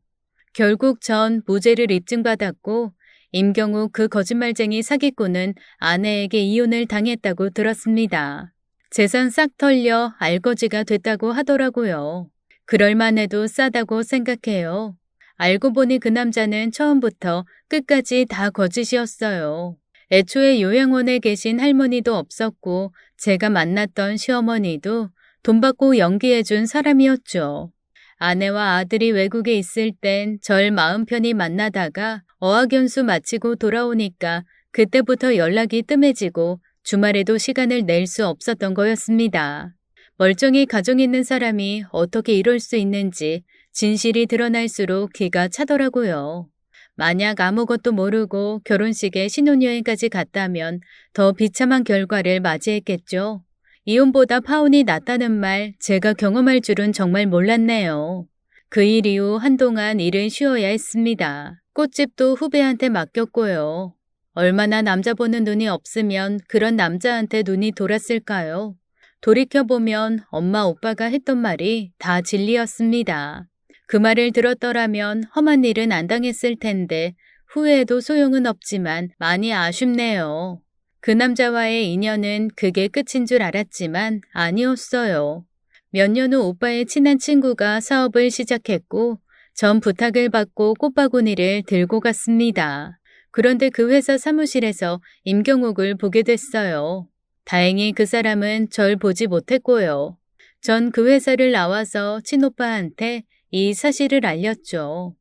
결국 전 무죄를 입증받았고 임경욱 그 거짓말쟁이 사기꾼은 아내에게 이혼을 당했다고 들었습니다. 재산 싹 털려 알거지가 됐다고 하더라고요. 그럴만해도 싸다고 생각해요. 알고 보니 그 남자는 처음부터 끝까지 다 거짓이었어요. 애초에 요양원에 계신 할머니도 없었고 제가 만났던 시어머니도 돈 받고 연기해준 사람이었죠. 아내와 아들이 외국에 있을 땐 절 마음 편히 만나다가 어학연수 마치고 돌아오니까 그때부터 연락이 뜸해지고 주말에도 시간을 낼 수 없었던 거였습니다. 멀쩡히 가정 있는 사람이 어떻게 이럴 수 있는지 진실이 드러날수록 기가 차더라고요. 만약 아무것도 모르고 결혼식에 신혼여행까지 갔다면 더 비참한 결과를 맞이했겠죠. 이혼보다 파혼이 낫다는 말 제가 경험할 줄은 정말 몰랐네요. 그 일 이후 한동안 일은 쉬어야 했습니다. 꽃집도 후배한테 맡겼고요. 얼마나 남자 보는 눈이 없으면 그런 남자한테 눈이 돌았을까요? 돌이켜보면 엄마 오빠가 했던 말이 다 진리였습니다. 그 말을 들었더라면 험한 일은 안 당했을 텐데 후회해도 소용은 없지만 많이 아쉽네요. 그 남자와의 인연은 그게 끝인 줄 알았지만 아니었어요. 몇 년 후 오빠의 친한 친구가 사업을 시작했고 전 부탁을 받고 꽃바구니를 들고 갔습니다. 그런데 그 회사 사무실에서 임경욱을 보게 됐어요. 다행히 그 사람은 절 보지 못했고요. 전 그 회사를 나와서 친오빠한테 이 사실을 알렸죠.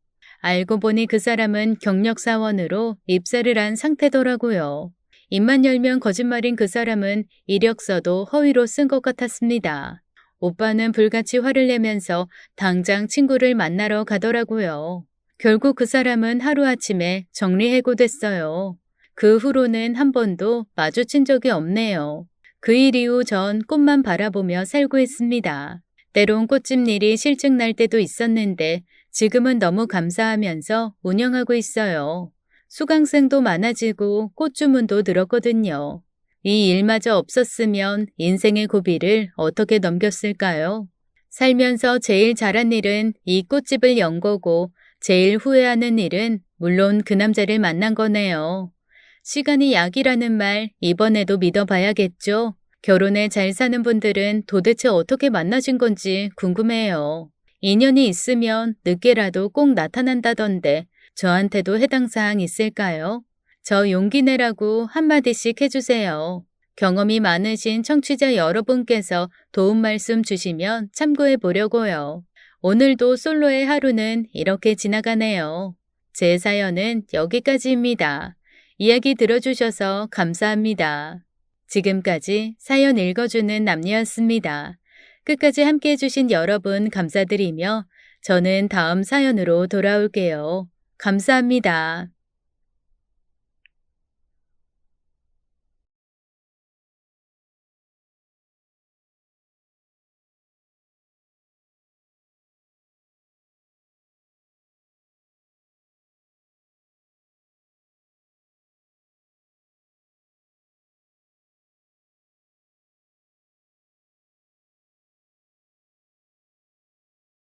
알고 보니 그 사람은 경력사원으로 입사를 한 상태더라고요. 입만 열면 거짓말인 그 사람은 이력서도 허위로 쓴 것 같았습니다. 오빠는 불같이 화를 내면서 당장 친구를 만나러 가더라고요. 결국 그 사람은 하루아침에 정리해고됐어요. 그 후로는 한 번도 마주친 적이 없네요. 그 일 이후 전 꽃만 바라보며 살고 있습니다. 때론 꽃집 일이 실증날 때도 있었는데 지금은 너무 감사하면서 운영하고 있어요. 수강생도 많아지고 꽃 주문도 늘었거든요. 이 일마저 없었으면 인생의 고비를 어떻게 넘겼을까요? 살면서 제일 잘한 일은 이 꽃집을 연 거고 제일 후회하는 일은 물론 그 남자를 만난 거네요. 시간이 약이라는 말 이번에도 믿어봐야겠죠? 결혼에 잘 사는 분들은 도대체 어떻게 만나신 건지 궁금해요. 인연이 있으면 늦게라도 꼭 나타난다던데 저한테도 해당 사항 있을까요? 저 용기 내라고 한마디씩 해주세요. 경험이 많으신 청취자 여러분께서 도움 말씀 주시면 참고해 보려고요. 오늘도 솔로의 하루는 이렇게 지나가네요. 제 사연은 여기까지입니다. 이야기 들어주셔서 감사합니다. 지금까지 사연 읽어주는 남녀였습니다. 끝까지 함께 해주신 여러분 감사드리며 저는 다음 사연으로 돌아올게요. 감사합니다.